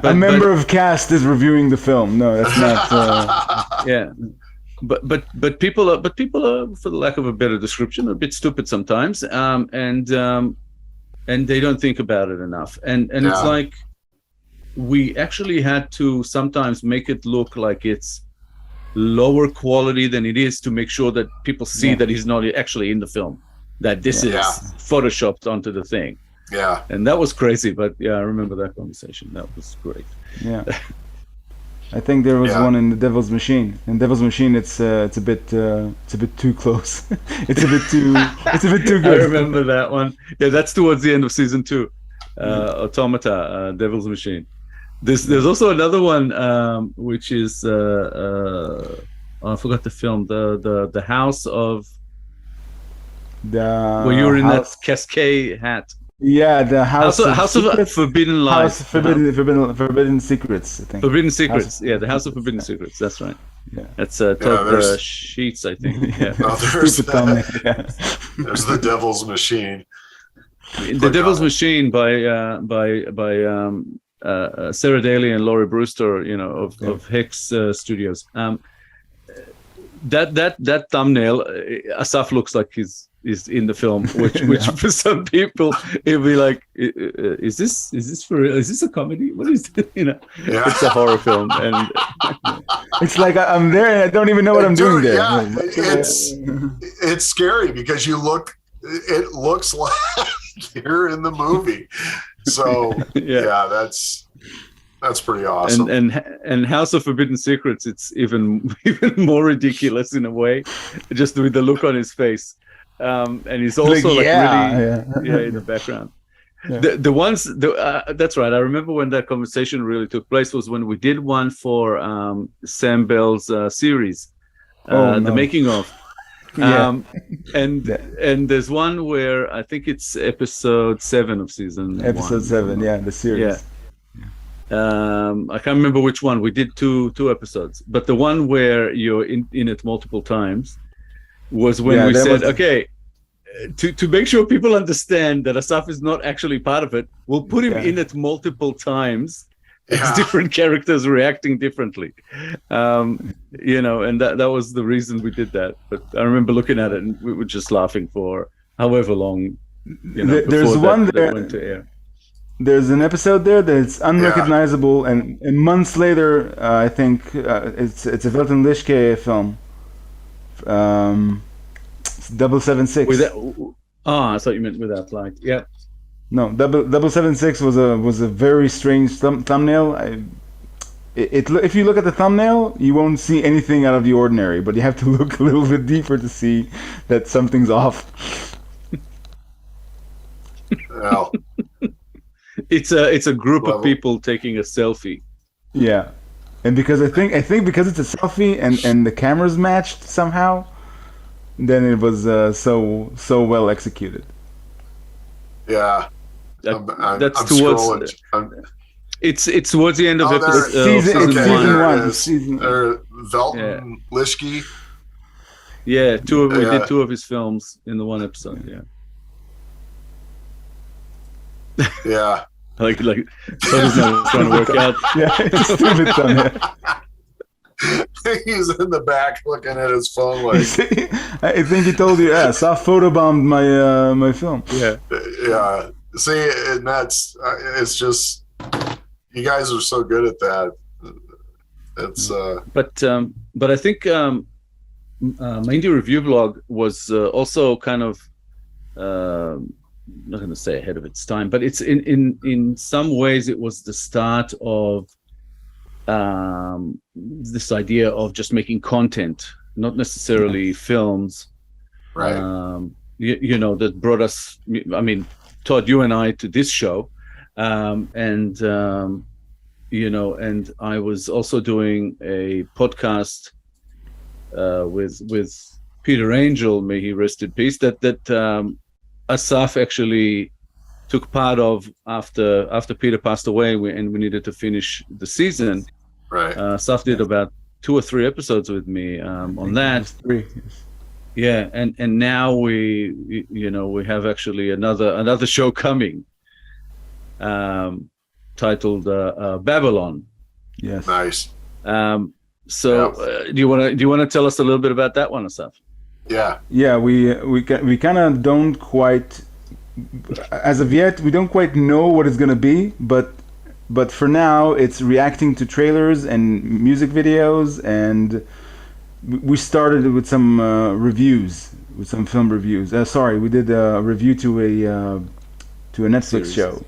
A member of cast is reviewing the film. No, that's not. yeah. But people are, for the lack of a better description, a bit stupid sometimes, and they don't think about it enough, and it's Yeah. like we actually had to sometimes make it look like it's lower quality than it is to make sure that people see that he's not actually in the film, that this is photoshopped onto the thing. Yeah. And that was crazy, but yeah, I remember that conversation. That was great. Yeah. I think there was Yeah. one in the Devil's Machine. In Devil's Machine, it's a bit too close. it's a bit too good. I remember that one. Yeah, that's towards the end of season 2. Automata, Devil's Machine. There's also another one, which is I forgot the film. The House of where you were in that cascade hat. Yeah, the House of Forbidden Lies. Forbidden Secrets, I think. Forbidden Secrets. The House of Forbidden Secrets. That's right. Yeah. That's Todd Sheets, I think. Yeah. Oh, there's Stupid thumbnail. Yeah. There's the Devil's Machine. The Devil's Machine by Sarah Daly and Laurie Brewster, you know, of Hex Studios. That thumbnail, Asaf looks like is in the film, which for some people it'll be like, is this for real? Is this a comedy? What is this? It's a horror film, and it's like I'm there and I don't even know what I'm doing there. Yeah, it's scary because it looks like you're in the movie. So yeah, that's pretty awesome. And House of Forbidden Secrets, it's even more ridiculous in a way, just with the look on his face. And he's also really in the background. Yeah. That's right. I remember when that conversation really took place was when we did one for Sam Bell's series, The Making of. And there's one where I think it's episode 7 of season 1. 7, the series. I can't remember which one. We did two episodes, but the one where you're in it multiple times was when we said, okay, to make sure people understand that Asaf is not actually part of it, we'll put him in it multiple times as different characters reacting differently. And that was the reason we did that. But I remember looking at it and we were just laughing for however long, there's one that went to air. There's an episode there that's unrecognizable, and months later, I think it's a Velton Lishke film. 776. I thought you meant Without Light. Yeah. No, 776 was a very strange thumbnail. If you look at the thumbnail, you won't see anything out of the ordinary, but you have to look a little bit deeper to see that something's off. Well. It's a group of people taking a selfie. Yeah, and because I think because it's a selfie and the cameras matched somehow, then it was so well executed. Yeah, that's I'm towards. It's towards the end of episode season 1. Velton Lishke. Yeah, we did 2 of his films in the one episode. Yeah. Yeah. Like Todd's not trying to work out. Yeah, it's a stupid thumbnail. He's in the back looking at his phone like. I think he told you, Asaf photobombed my film. Yeah. Yeah. See, and that's it's just you guys are so good at that. It's But I think my indie review blog was also kind of. I'm not going to say ahead of its time, but it's in some ways it was the start of this idea of just making content, not necessarily films, right? That brought us. I mean, Todd, you and I to this show, and I was also doing a podcast with Peter Angel, may he rest in peace. That Asaf actually took part of after Peter passed away, and we needed to finish the season. Right. Asaf did about 2 or 3 episodes with me on that. 3. Yeah, and now we have actually another show coming, titled Babylon. Yes. Nice. Do you want to tell us a little bit about that one, Asaf? Yeah, we kind of don't quite, as of yet, we don't quite know what it's gonna be, but for now it's reacting to trailers and music videos, and we started with some reviews, with some film reviews. We did a review to a Netflix series. show,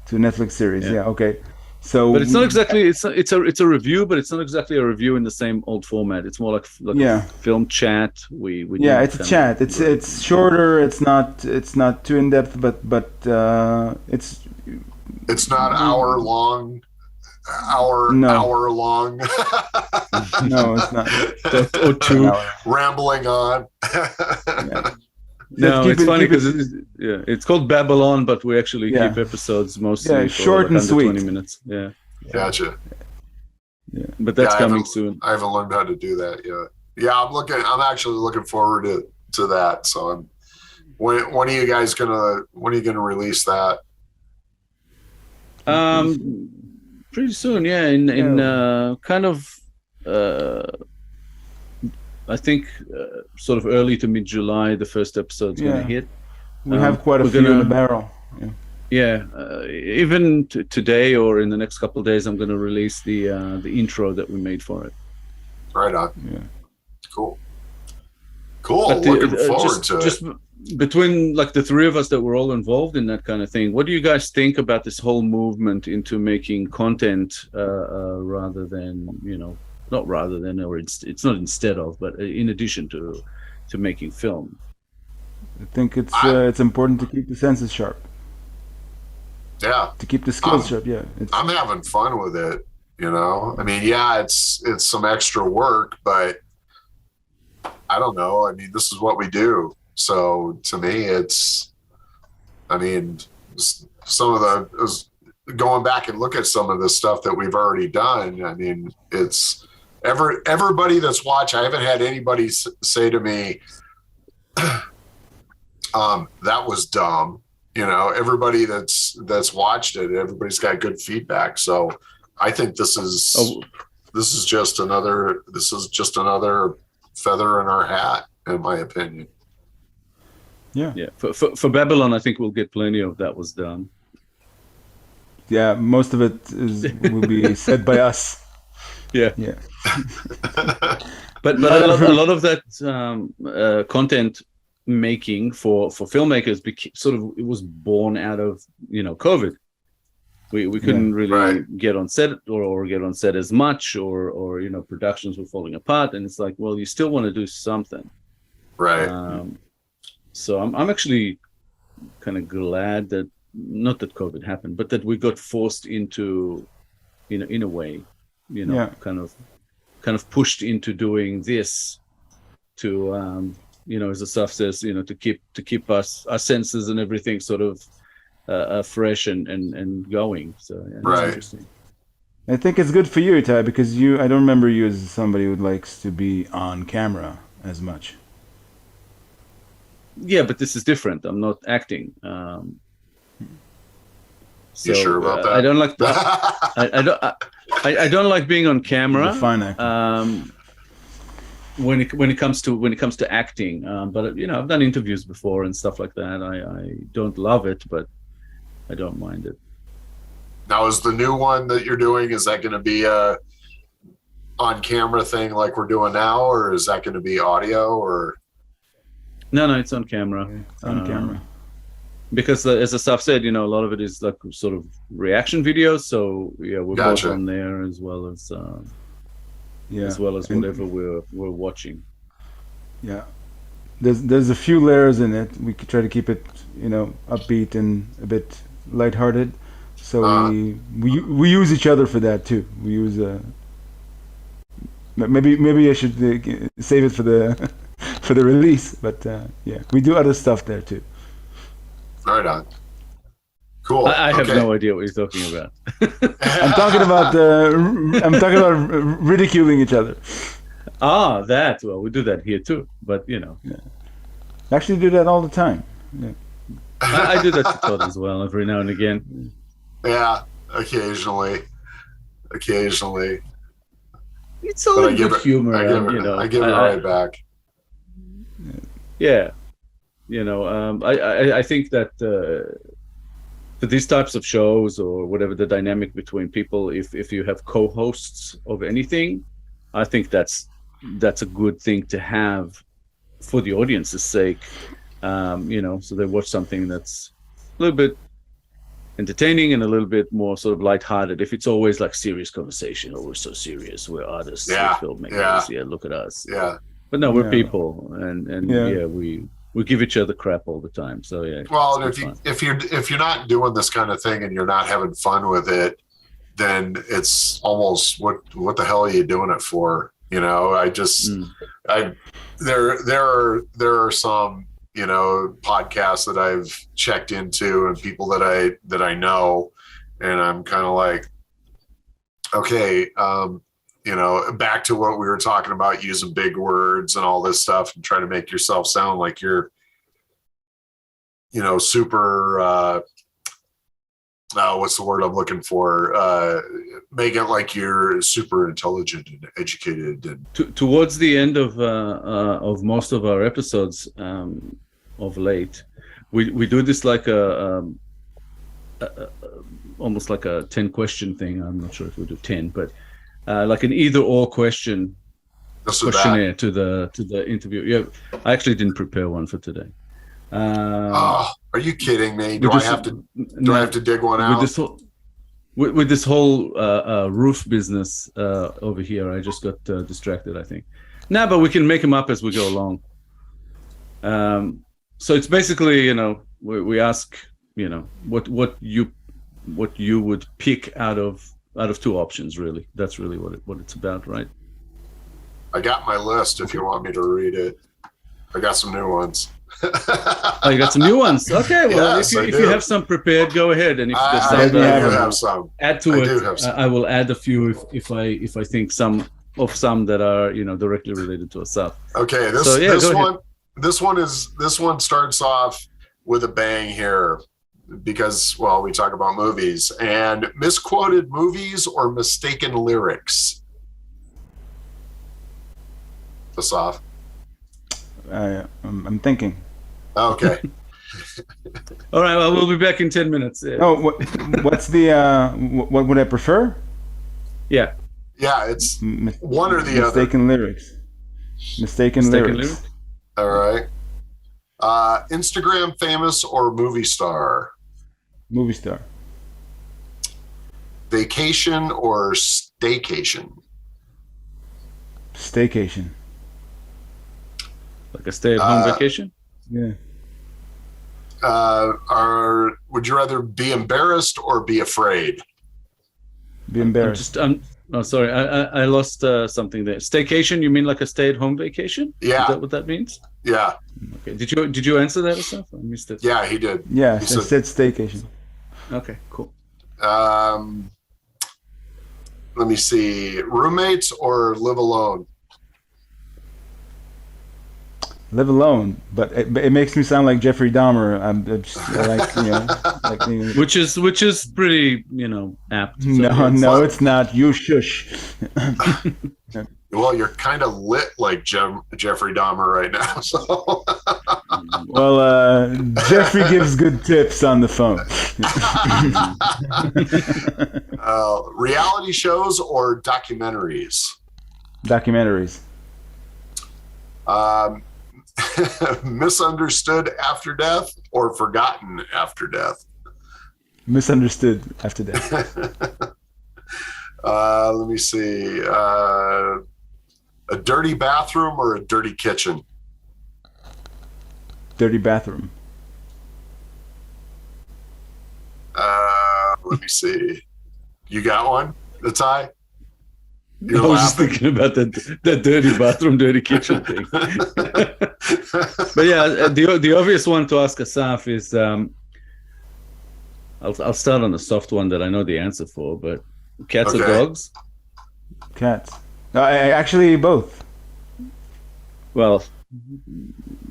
to a Netflix series. Yeah, okay. So, but it's not exactly it's a review, but it's not exactly a review in the same old format. It's more like a film chat. We it's a chat. It's shorter. It's not too in depth, but it's not hour long. Hour long. No, it's not. Or 2 rambling on. No, it's funny because it's called Babylon, but we actually keep episodes mostly short and sweet, 20 minutes. Yeah, gotcha. Yeah, but that's coming soon. I haven't learned how to do that yet. Yeah, I'm actually looking forward to that. So when are you guys gonna release that? Pretty soon, yeah. In kind of I think sort of early to mid-July, the first episode's going to hit. We have quite a few in the barrel. Yeah. Yeah, even today or in the next couple of days, I'm going to release the intro that we made for it. Right on. Yeah. Cool. Looking forward to it. Just between like the three of us that were all involved in that kind of thing, what do you guys think about this whole movement into making content rather than, not rather than, or it's not instead of, but in addition to making film? I think it's important to keep the senses sharp. Yeah. To keep the skills sharp. Yeah. I'm having fun with it. I mean, yeah, it's some extra work, but I don't know. I mean, this is what we do. So to me, some of going back and look at some of the stuff that we've already done. I mean, it's everybody that's watched. I haven't had anybody say to me, that was dumb. Everybody that's watched it, everybody's got good feedback. So I think this is just another feather in our hat, in my opinion. Yeah. For Babylon, I think we'll get plenty of that was done. Yeah, most of it will be said by us. Yeah. but a lot of that content making for filmmakers it was born out of COVID. We couldn't really get on set or get on set as much, or productions were falling apart, and it's like, well, you still want to do something, right? So I'm actually kind of glad that not that COVID happened, but that we got forced into, in a way, kind of pushed into doing this to as Asaf says, to keep our senses and everything sort of fresh and going. So right. Interesting. I think it's good for you, Itai, because I don't remember you as somebody who likes to be on camera as much. Yeah, but this is different. I'm not acting. You sure about that? I don't like I don't like being on camera. Fine actor. When it comes to acting, but I've done interviews before and stuff like that. I don't love it, but I don't mind it. Now, is the new one that you're doing, is that going to be a on camera thing like we're doing now, or is that going to be audio? Or no, it's on camera. It's on camera. Because as Asaf said, a lot of it is like sort of reaction videos. So yeah, we're both on there as well as whatever we're watching. Yeah, there's a few layers in it. We could try to keep it upbeat and a bit lighthearted. So we use each other for that too. We use maybe I should save it for the for the release. But yeah, we do other stuff there too. Right on. Cool. I have no idea what you're talking about. I'm talking about ridiculing each other. That. Well, we do that here too, but Yeah. Actually, do that all the time. Yeah. I do that to Todd as well, every now and again. Yeah, occasionally. It's all good humor. I give it right back. Yeah. I think that for these types of shows or whatever the dynamic between people, if you have co-hosts of anything, I think that's a good thing to have for the audience's sake. So they watch something that's a little bit entertaining and a little bit more sort of lighthearted. If it's always like serious conversation, we're so serious, we're artists, we're filmmakers, look at us. Yeah. But no, we're people, and we give each other crap all the time. So yeah. Well, if you're not doing this kind of thing and you're not having fun with it, then it's almost what the hell are you doing it for? There are some podcasts that I've checked into and people that I know, and I'm kind of like, okay, back to what we were talking about, using big words and all this stuff and trying to make yourself sound like you're, super, what's the word I'm looking for? Make it like you're super intelligent and educated. And towards the end of most of our episodes of late, we do this like a almost like a 10 question thing. I'm not sure if we do 10, but like an either or questionnaire to the interview. Yeah, I actually didn't prepare one for today. Are you kidding me? Do I have to dig one out? With this whole roof business over here, I just got distracted, I think. But we can make them up as we go along. So it's basically, we ask, what you would pick out of two options, really. That's really what it's about, right? I got my list if you want me to read it. I got some new ones. Oh, you got some new ones. Okay, well, yes, if you have some prepared, go ahead. And if there's I some do that have some. Add to it. I will add a few if I think some that are directly related to Asaf. Okay, this one starts off with a bang here because we talk about movies and misquoted movies or mistaken lyrics. Asaf. I'm thinking. Okay. All right. Well, we'll be back in 10 minutes. Oh, what's the? What would I prefer? Yeah. Yeah, it's one or the mistaken other. Lyrics. Mistaken lyrics. All right. Instagram famous or movie star? Movie star. Vacation or staycation? Staycation. Like a stay-at-home vacation? Yeah. Would you rather be embarrassed or be afraid? Be embarrassed. Sorry, I lost something there. Staycation, you mean like a stay-at-home vacation? Yeah. Is that what that means? Yeah. Okay. Did you answer that, Asaf? I missed it. Yeah, he did. Yeah, I said staycation. Okay, cool. Let me see. Roommates or live alone? Live alone, but it makes me sound like Jeffrey Dahmer. I'm just which is pretty apt. No, it's not. You shush. Well, you're kind of lit like Jeffrey Dahmer right now. So. Well, Jeffrey gives good tips on the phone. Reality shows or documentaries? Documentaries. Misunderstood after death or forgotten after death? Misunderstood after death. Let me see. A dirty bathroom or a dirty kitchen? Dirty bathroom. Let me see. You got one, Itai? I was just thinking about that dirty bathroom, dirty kitchen thing. But yeah, the obvious one to ask Asaf is, I'll start on the soft one that I know the answer for, but cats or dogs? Cats. No, actually both. Well,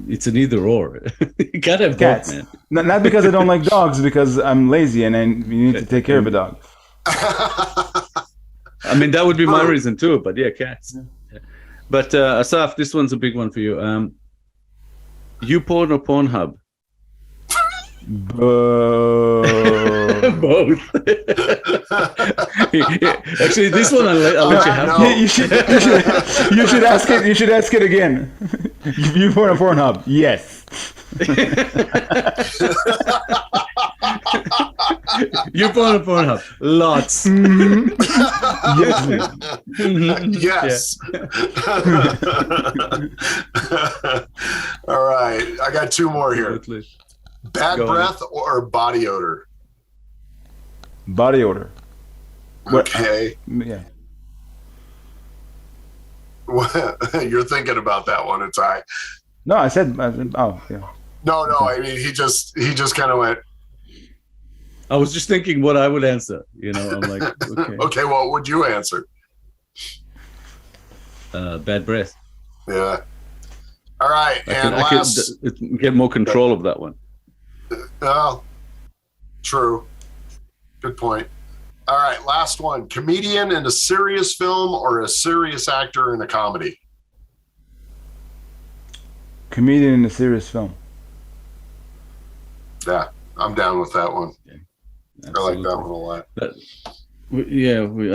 it's an either or. You gotta have cats. Both, man. Not because I don't like dogs, because I'm lazy and you need to take care of a dog. I mean, that would be my reason too, but yeah, cats. Yeah. But Asaf, this one's a big one for you. YouPorn or Pornhub? Both. Actually, this one I'll let you have. Yeah, you should ask it. You should ask it again. YouPorn or Pornhub? Yes. YouPorn or Pornhub? Lots. Yes. All right, I got two more here. Bad breath or body odor? Body odor. Okay. Yeah. You're thinking about that one, Itai. No, I said, oh, yeah. No, I mean, he just kind of went. I was just thinking what I would answer. I'm like, okay. Okay, what would you answer? Bad breath. Yeah. All right, I can get more control of that one. Oh, true. Good point. All right, last one. Comedian in a serious film or a serious actor in a comedy? Comedian in a serious film. Yeah, I'm down with that one. Yeah, I like that one a lot.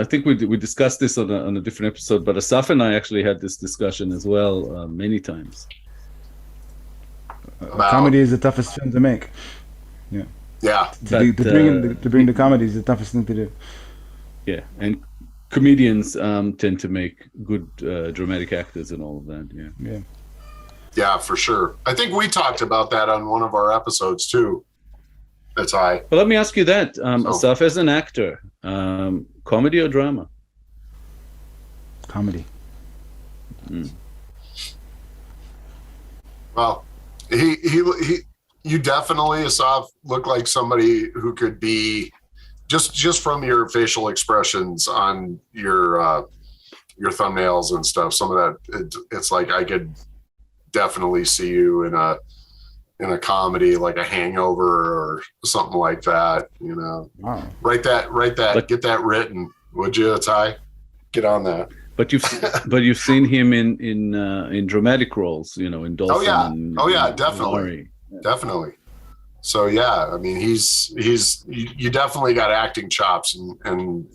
I think we discussed this on a different episode, but Asaf and I actually had this discussion as well many times. Comedy is the toughest film to make. Yeah. To bring the comedy is the toughest thing to do. Yeah, and comedians tend to make good dramatic actors and all of that. Yeah. Yeah, for sure. I think we talked about that on one of our episodes too. That's high. But let me ask you that, Asaf, as an actor, comedy or drama? Comedy. Well, you definitely, Asaf, look like somebody who could be just from your facial expressions on your thumbnails and stuff. Some of that, it's like I could definitely see you in a comedy like a Hangover or something like that. You know, Wow. write that, get that written, would you, Itai? Get on that. But you've seen him in dramatic roles, you know, in Dolphin. Oh yeah, definitely. Definitely. So yeah, I mean, you definitely got acting chops, and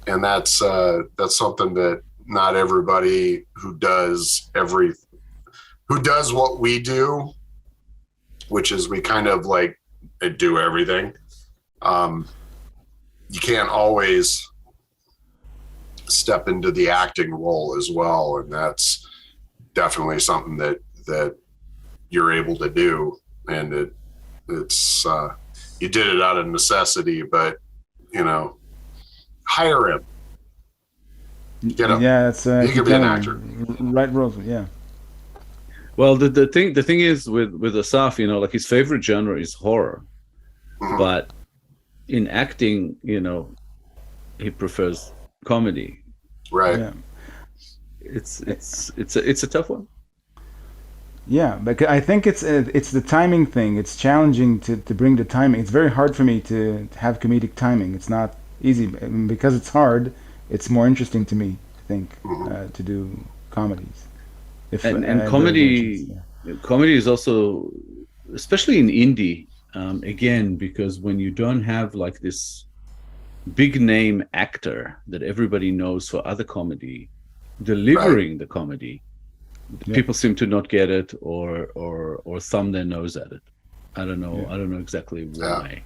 that's something that not everybody who does what we do, which is we kind of like do everything. You can't always step into the acting role as well, and that's definitely something that you're able to do, and it's you did it out of necessity, but you know, hire him. Get him. Yeah, it's he could be an actor. Right roles, yeah. Well, the thing is with Asaf, you know, like his favorite genre is horror, but in acting, you know, he prefers comedy. Right. Yeah. It's a tough one. Yeah, but I think it's the timing thing. It's challenging to bring the timing. It's very hard for me to have comedic timing. It's not easy, and because it's hard. It's more interesting to me, I think, to do comedies. And comedy is also, especially in indie, again, because when you don't have like this big name actor that everybody knows for other comedy delivering the comedy, people seem to not get it or thumb their nose at it. I don't know exactly why.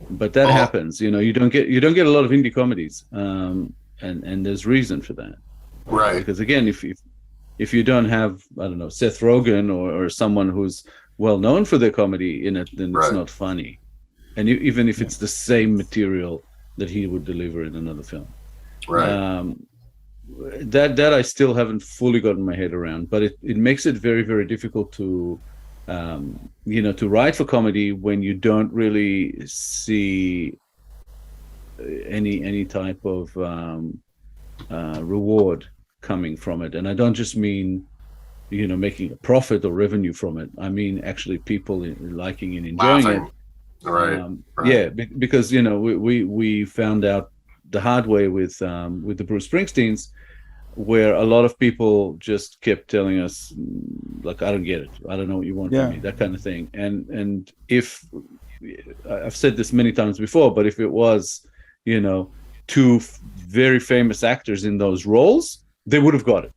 But that happens, you know. You don't get a lot of indie comedies, and there's reason for that, right? Because again, if you don't have, I don't know, Seth Rogen or someone who's well known for their comedy in it, then it's not funny, and even if it's the same material that he would deliver in another film, right? That I still haven't fully gotten my head around, but it makes it very, very difficult to. You know, to write for comedy when you don't really see any type of reward coming from it. And I don't just mean, you know, making a profit or revenue from it. I mean actually people liking and enjoying it. Right. Yeah, because you know we found out the hard way with the Bruce Springsteens, where a lot of people just kept telling us, like, I don't get it, I don't know what you want from me, that kind of thing. And if I've said this many times before, but if it was, you know, two very famous actors in those roles, they would have got it,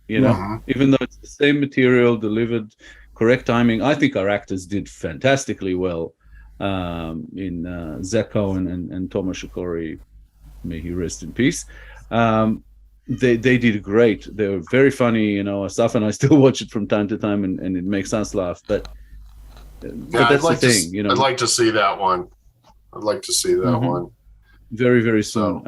you know, even though it's the same material delivered, correct timing. I think our actors did fantastically well in Zach Cohen and Thomas Shikori, may he rest in peace. They did great. They were very funny, you know. Asaf and I still watch it from time to time, and it makes us laugh. But that's the thing, you know. I'd like to see that one. One very, very soon.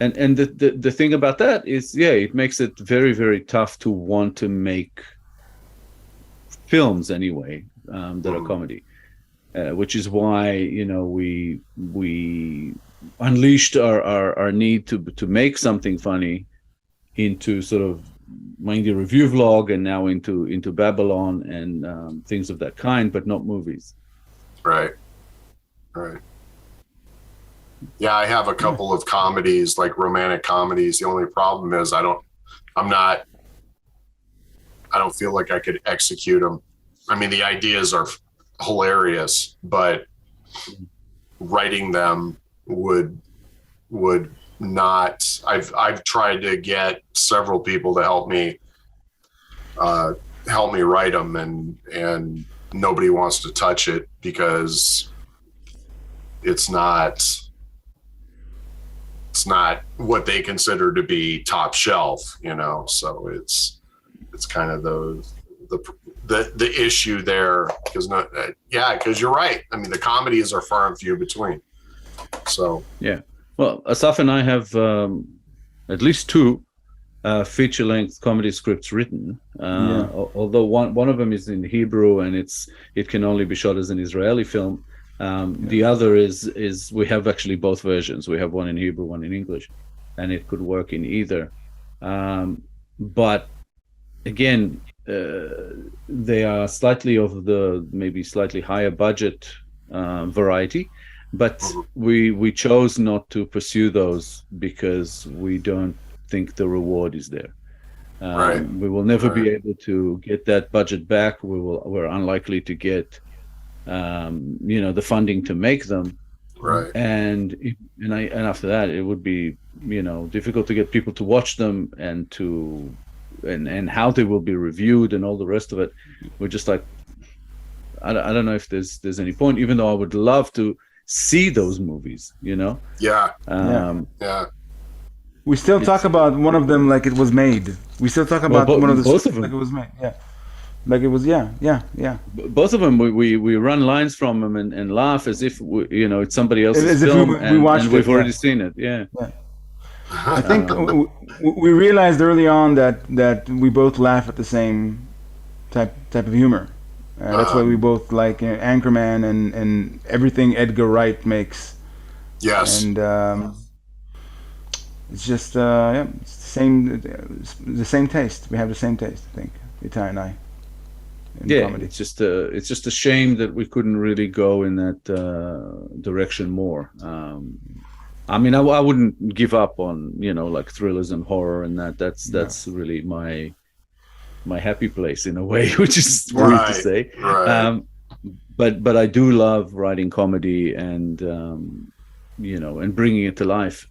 And the thing about that is, it makes it very, very tough to want to make films anyway that are comedy, which is why, you know, we unleashed our need to make something funny into sort of MyIndie review vlog, and now into Babylon and things of that kind, but not movies. Right. Right. Yeah, I have a couple of comedies, like romantic comedies. The only problem is I don't feel like I could execute them. I mean, the ideas are hilarious, but writing them would not. I've tried to get several people to help me write them, and nobody wants to touch it because it's not what they consider to be top shelf, you know. So it's kind of the issue there, because because you're right. I mean, the comedies are far and few between. So yeah. Well, Asaf and I have at least two feature-length comedy scripts written. Although one of them is in Hebrew and it can only be shot as an Israeli film. The other is we have actually both versions. We have one in Hebrew, one in English, and it could work in either. But again, they are slightly of the maybe slightly higher budget variety, but we chose not to pursue those because we don't think the reward is there. We will never be able to get that budget back. We're unlikely to get the funding to make them. Right. And after that, it would be difficult to get people to watch them and how they will be reviewed and all the rest of it. We're just like, I don't know if there's any point, even though I would love to see those movies, Yeah. We still talk about one of them like it was made. We still talk about one of the both of them like it was made. Yeah. Like it was, yeah. Both of them, we run lines from them and laugh as if it's somebody else's film, we watched and we've it, already seen it. Yeah. I think we realized early on that we both laugh at the same type of humor. That's why we both like Anchorman and everything Edgar Wright makes. Yes. And it's just it's the same taste. We have the same taste, I think, Itai and I. Comedy. It's just a shame that we couldn't really go in that direction more. I mean, I wouldn't give up on like thrillers and horror and that's really my happy place in a way, which is weird to say. Right. But I do love writing comedy and and bringing it to life.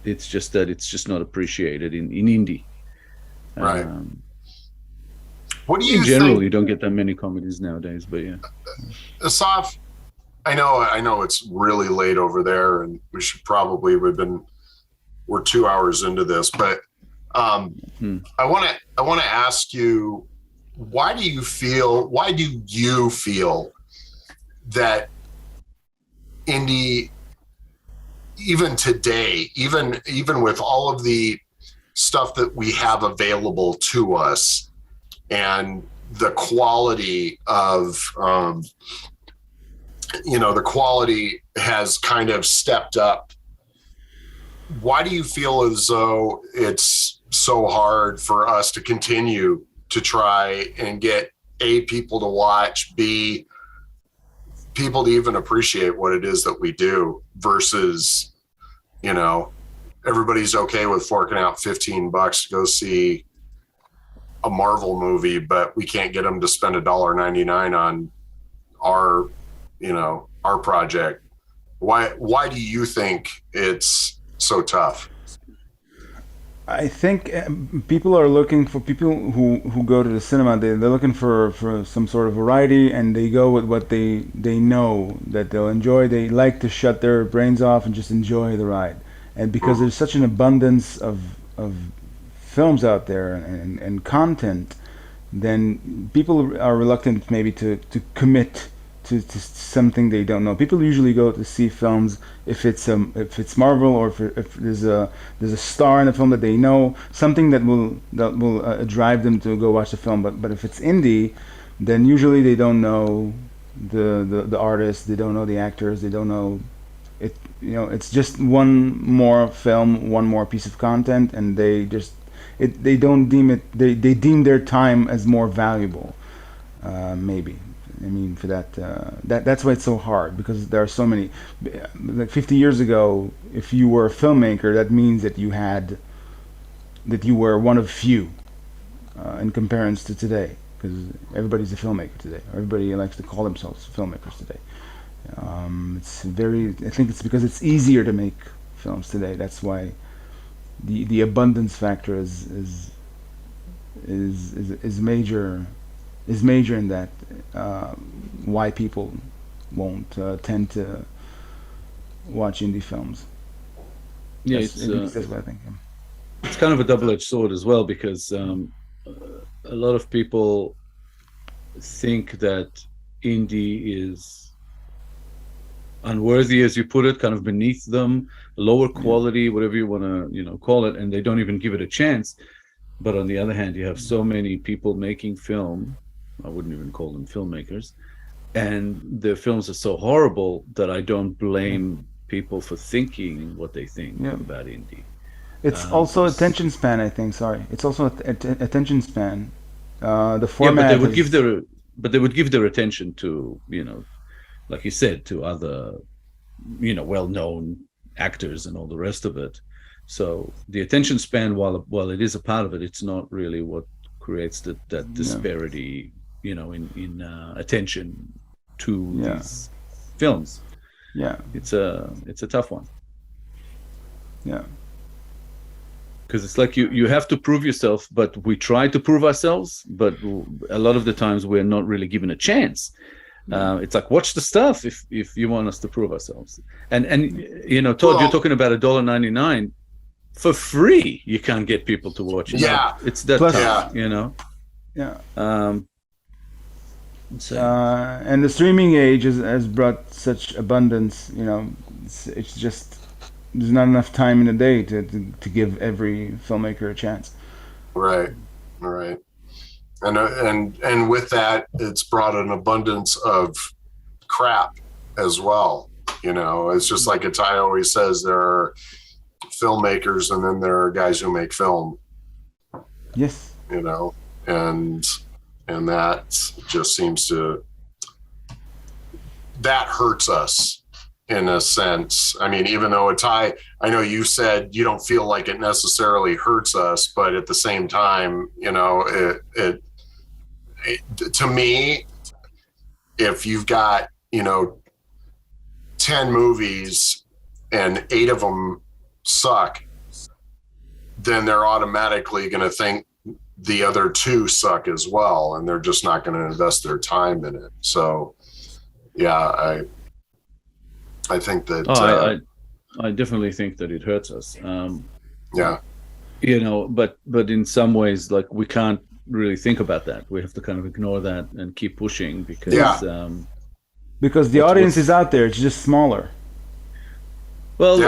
It's just that it's just not appreciated in indie. Right. What do you in general think? You don't get that many comedies nowadays, but yeah. Asaf, I know it's really late over there and we should probably we're 2 hours into this, but I want to ask you, why do you feel that indie, even today, even with all of the stuff that we have available to us and the quality of the quality has kind of stepped up, why do you feel as though it's so hard for us to continue to try and get people to watch, people to even appreciate what it is that we do, versus everybody's okay with forking out $15 to go see a Marvel movie, but we can't get them to spend $1.99 on our project? Why do you think it's so tough? I think people are looking for people who go to the cinema. They're looking for some sort of variety, and they go with what they know that they'll enjoy. They like to shut their brains off and just enjoy the ride. And because there's such an abundance of films out there and content, then people are reluctant maybe to commit to something they don't know. People usually go to see films if it's Marvel, or if there's a star in the film that they know, something that will drive them to go watch the film. But if it's indie, then usually they don't know the artists, they don't know the actors, they don't know it. It's just one more film, one more piece of content, and they don't deem it. They deem their time as more valuable, maybe. I mean, for that's why it's so hard, because there are so many. Like 50 years ago, if you were a filmmaker, that means that you were one of few in comparison to today, because everybody's a filmmaker today. Everybody likes to call themselves filmmakers today. I think it's because it's easier to make films today. That's why the abundance factor is major in that, why people won't tend to watch indie films. Yeah, that's what I think. It's kind of a double-edged sword as well, because a lot of people think that indie is unworthy, as you put it, kind of beneath them, lower quality, whatever you want to call it, and they don't even give it a chance. But on the other hand, you have so many people making film, I wouldn't even call them filmmakers, and their films are so horrible that I don't blame people for thinking what they think about indie. It's also attention span, I think. Sorry, it's also attention span. The format. But they would give their attention to, like you said, to other, well-known actors and all the rest of it. So the attention span, while it is a part of it, it's not really what creates that disparity, in attention to these films. Yeah, it's a tough one. Yeah. Because it's like you have to prove yourself, but we try to prove ourselves, but a lot of the times we're not really given a chance. It's like, watch the stuff if you want us to prove ourselves. And Todd, you're talking about $1.99 for free. You can't get people to watch it. Yeah, it's that tough, Yeah. And the streaming age has brought such abundance. It's just, there's not enough time in the day to give every filmmaker a chance. Right. And with that, it's brought an abundance of crap as well. It's just like Itai always says, there are filmmakers and then there are guys who make film. Yes. And that just seems to, that hurts us. In a sense, I mean, even though Itai, I know you said you don't feel like it necessarily hurts us, but at the same time, it to me, if you've got 10 movies and 8 of them suck, then they're automatically going to think the other 2 suck as well, and they're just not going to invest their time in it. So, yeah, I think that I definitely think that it hurts us. But in some ways, like, we can't really think about that. We have to kind of ignore that and keep pushing because the audience is out there. It's just smaller. Well,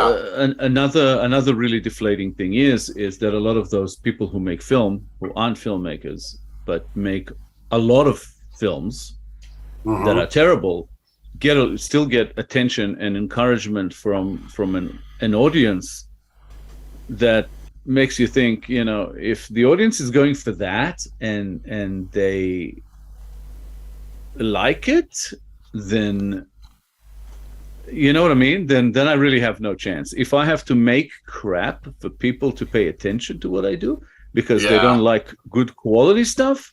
another really deflating thing is that a lot of those people who make film, who aren't filmmakers but make a lot of films that are terrible, still get attention and encouragement from an audience that makes you think, if the audience is going for that and they like it, then you know what I mean? Then I really have no chance. If I have to make crap for people to pay attention to what I do because they don't like good quality stuff,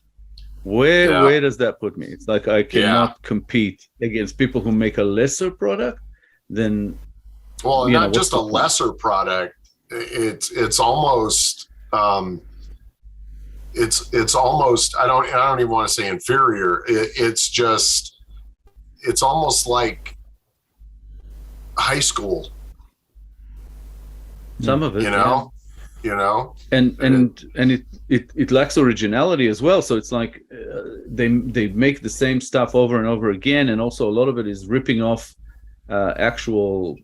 where does that put me? It's like I cannot compete against people who make a lesser product than not just a lesser product. It's almost it's almost I don't even want to say inferior. It's almost like high school. Some of it, and it lacks originality as well. So it's like they make the same stuff over and over again, and also a lot of it is ripping off actual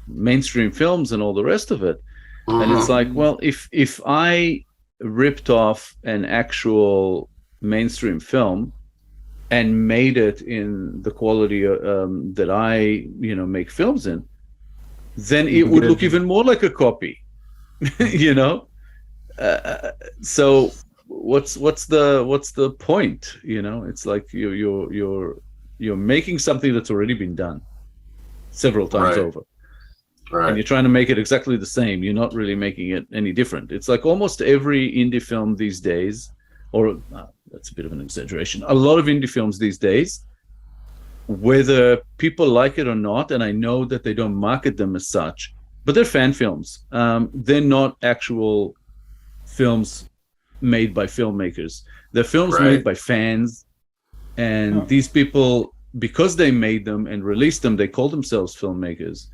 mainstream films and all the rest of it. And it's like, well, if I ripped off an actual mainstream film and made it in the quality that I make films in, then it would look even more like a copy. So what's the point? It's like you're you're making something that's already been done several times Right. over. Right. And you're trying to make it exactly the same. You're not really making it any different. It's like almost every indie film these days, or that's a bit of an exaggeration. A lot of indie films these days, whether people like it or not, and I know that they don't market them as such, but they're fan films. They're not actual films made by filmmakers. They're films Right. made by fans. And these people, because they made them and released them, they call themselves filmmakers.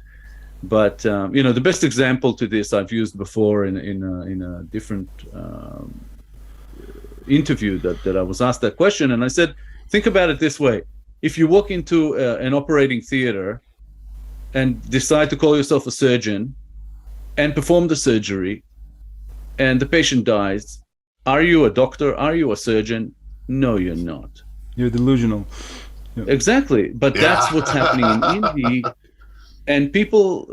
But the best example to this I've used before in a different interview that I was asked that question, and I said, think about it this way: if you walk into an operating theater and decide to call yourself a surgeon and perform the surgery, and the patient dies, are you a doctor? Are you a surgeon? No, you're not. You're delusional. Exactly, but that's what's happening in indie. And people,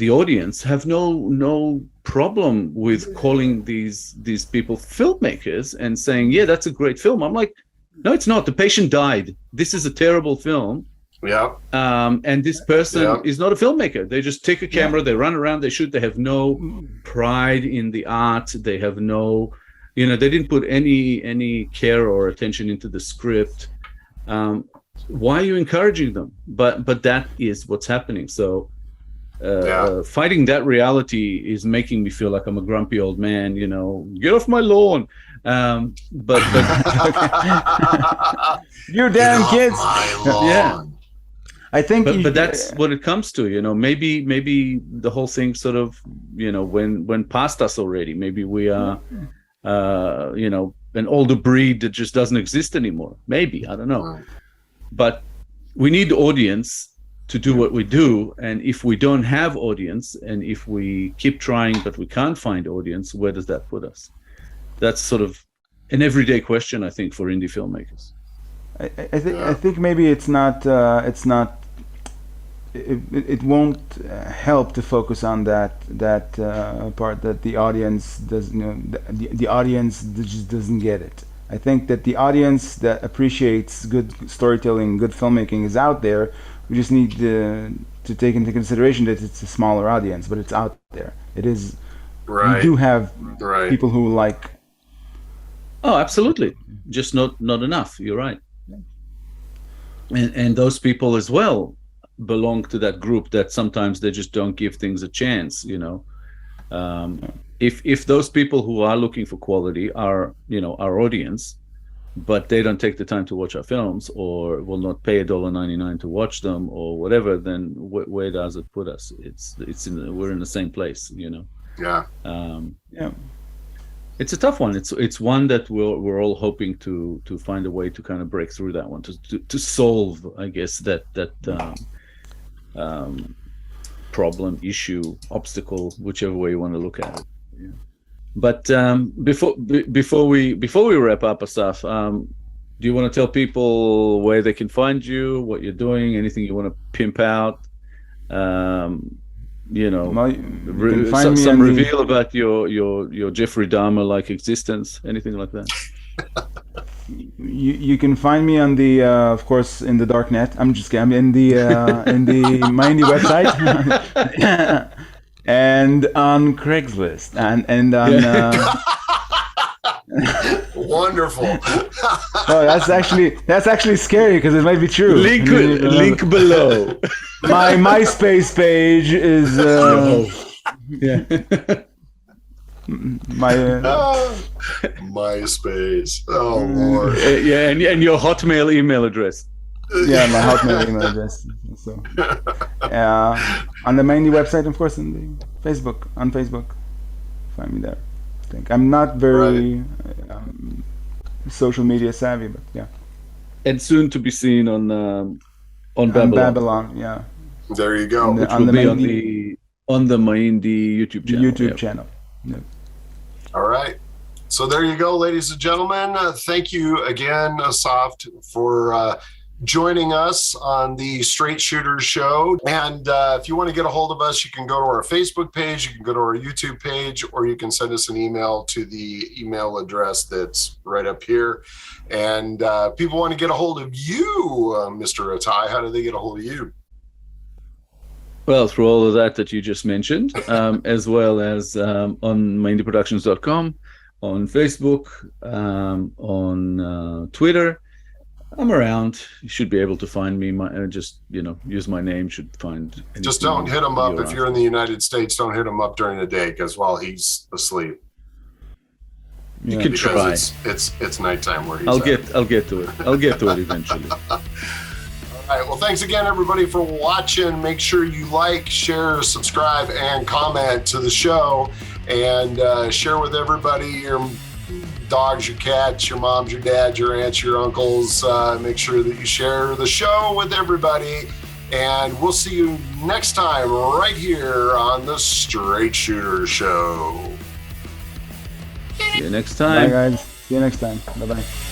the audience, have no problem with calling these people filmmakers and saying, yeah, that's a great film. I'm like, no, it's not. The patient died. This is a terrible film. Yeah. And this person is not a filmmaker. They just take a camera, they run around, they shoot. They have no pride in the art. They have no, they didn't put any care or attention into the script. Why are you encouraging them? But that is what's happening. So fighting that reality is making me feel like I'm a grumpy old man, get off my lawn. But you damn kids. Yeah. I think but that's what it comes to, maybe the whole thing sort of, when past us already. Maybe we are an older breed that just doesn't exist anymore. Maybe, I don't know. But we need audience to do what we do. And if we don't have audience, and if we keep trying but we can't find audience, where does that put us? That's sort of an everyday question, I think, for indie filmmakers. I think maybe it won't help to focus on that part that the audience does. The audience just doesn't get it. I think that the audience that appreciates good storytelling, good filmmaking is out there. We just need to take into consideration that it's a smaller audience, but it's out there. It is. Right. We do have people who like. Oh, absolutely. Just not enough. You're right. And those people as well belong to that group that sometimes they just don't give things a chance. If those people who are looking for quality are, our audience, but they don't take the time to watch our films or will not pay $1.99 to watch them or whatever, then where does it put us? We're in the same place, Yeah. It's a tough one. It's one that we're all hoping to find a way to kind of break through that one, to solve, I guess, that problem, issue, obstacle, whichever way you want to look at it. Yeah. But before we wrap up, Asaf, do you want to tell people where they can find you, what you're doing, anything you want to pimp out? Some reveal about your Jeffrey Dahmer-like existence, anything like that? You can find me on the of course in the dark net. I'm just kidding. I'm in the MyIndie website and on Craigslist and on Wonderful. Oh, that's actually scary because it might be true. Link below. My MySpace page is MySpace. Oh Lord. And your Hotmail email address. Yeah, my Hotmail email address. So, on the MyIndie website, of course, on the Facebook. On Facebook, find me there. I think I'm not very social media savvy, but yeah. And soon to be seen on Babylon. On Babylon, yeah. There you go. Which will be on the MyIndie YouTube channel. YouTube channel. Yeah. All right. So there you go, ladies and gentlemen. Thank you again, Asaf, for joining us on the Straight Shooters Show. And if you want to get a hold of us, you can go to our Facebook page, you can go to our YouTube page, or you can send us an email to the email address that's right up here. And people want to get a hold of you, Mr. Itai. How do they get a hold of you? Well, through all of that you just mentioned, as well as on myindieproductions.com, on Facebook, on Twitter. I'm around. You should be able to find me. Just use my name. Should find. Just don't hit him up if you're in the United States. Don't hit him up during the day because he's asleep. You can try. It's nighttime where he's. I'll get to it. I'll get to it eventually. All right. Well, thanks again, everybody, for watching. Make sure you like, share, subscribe, and comment to the show, and share with everybody your dogs, your cats, your moms, your dads, your aunts, your uncles. Make sure that you share the show with everybody. And we'll see you next time right here on the Straight Shooter Show. See you next time. Bye, guys. See you next time. Bye-bye.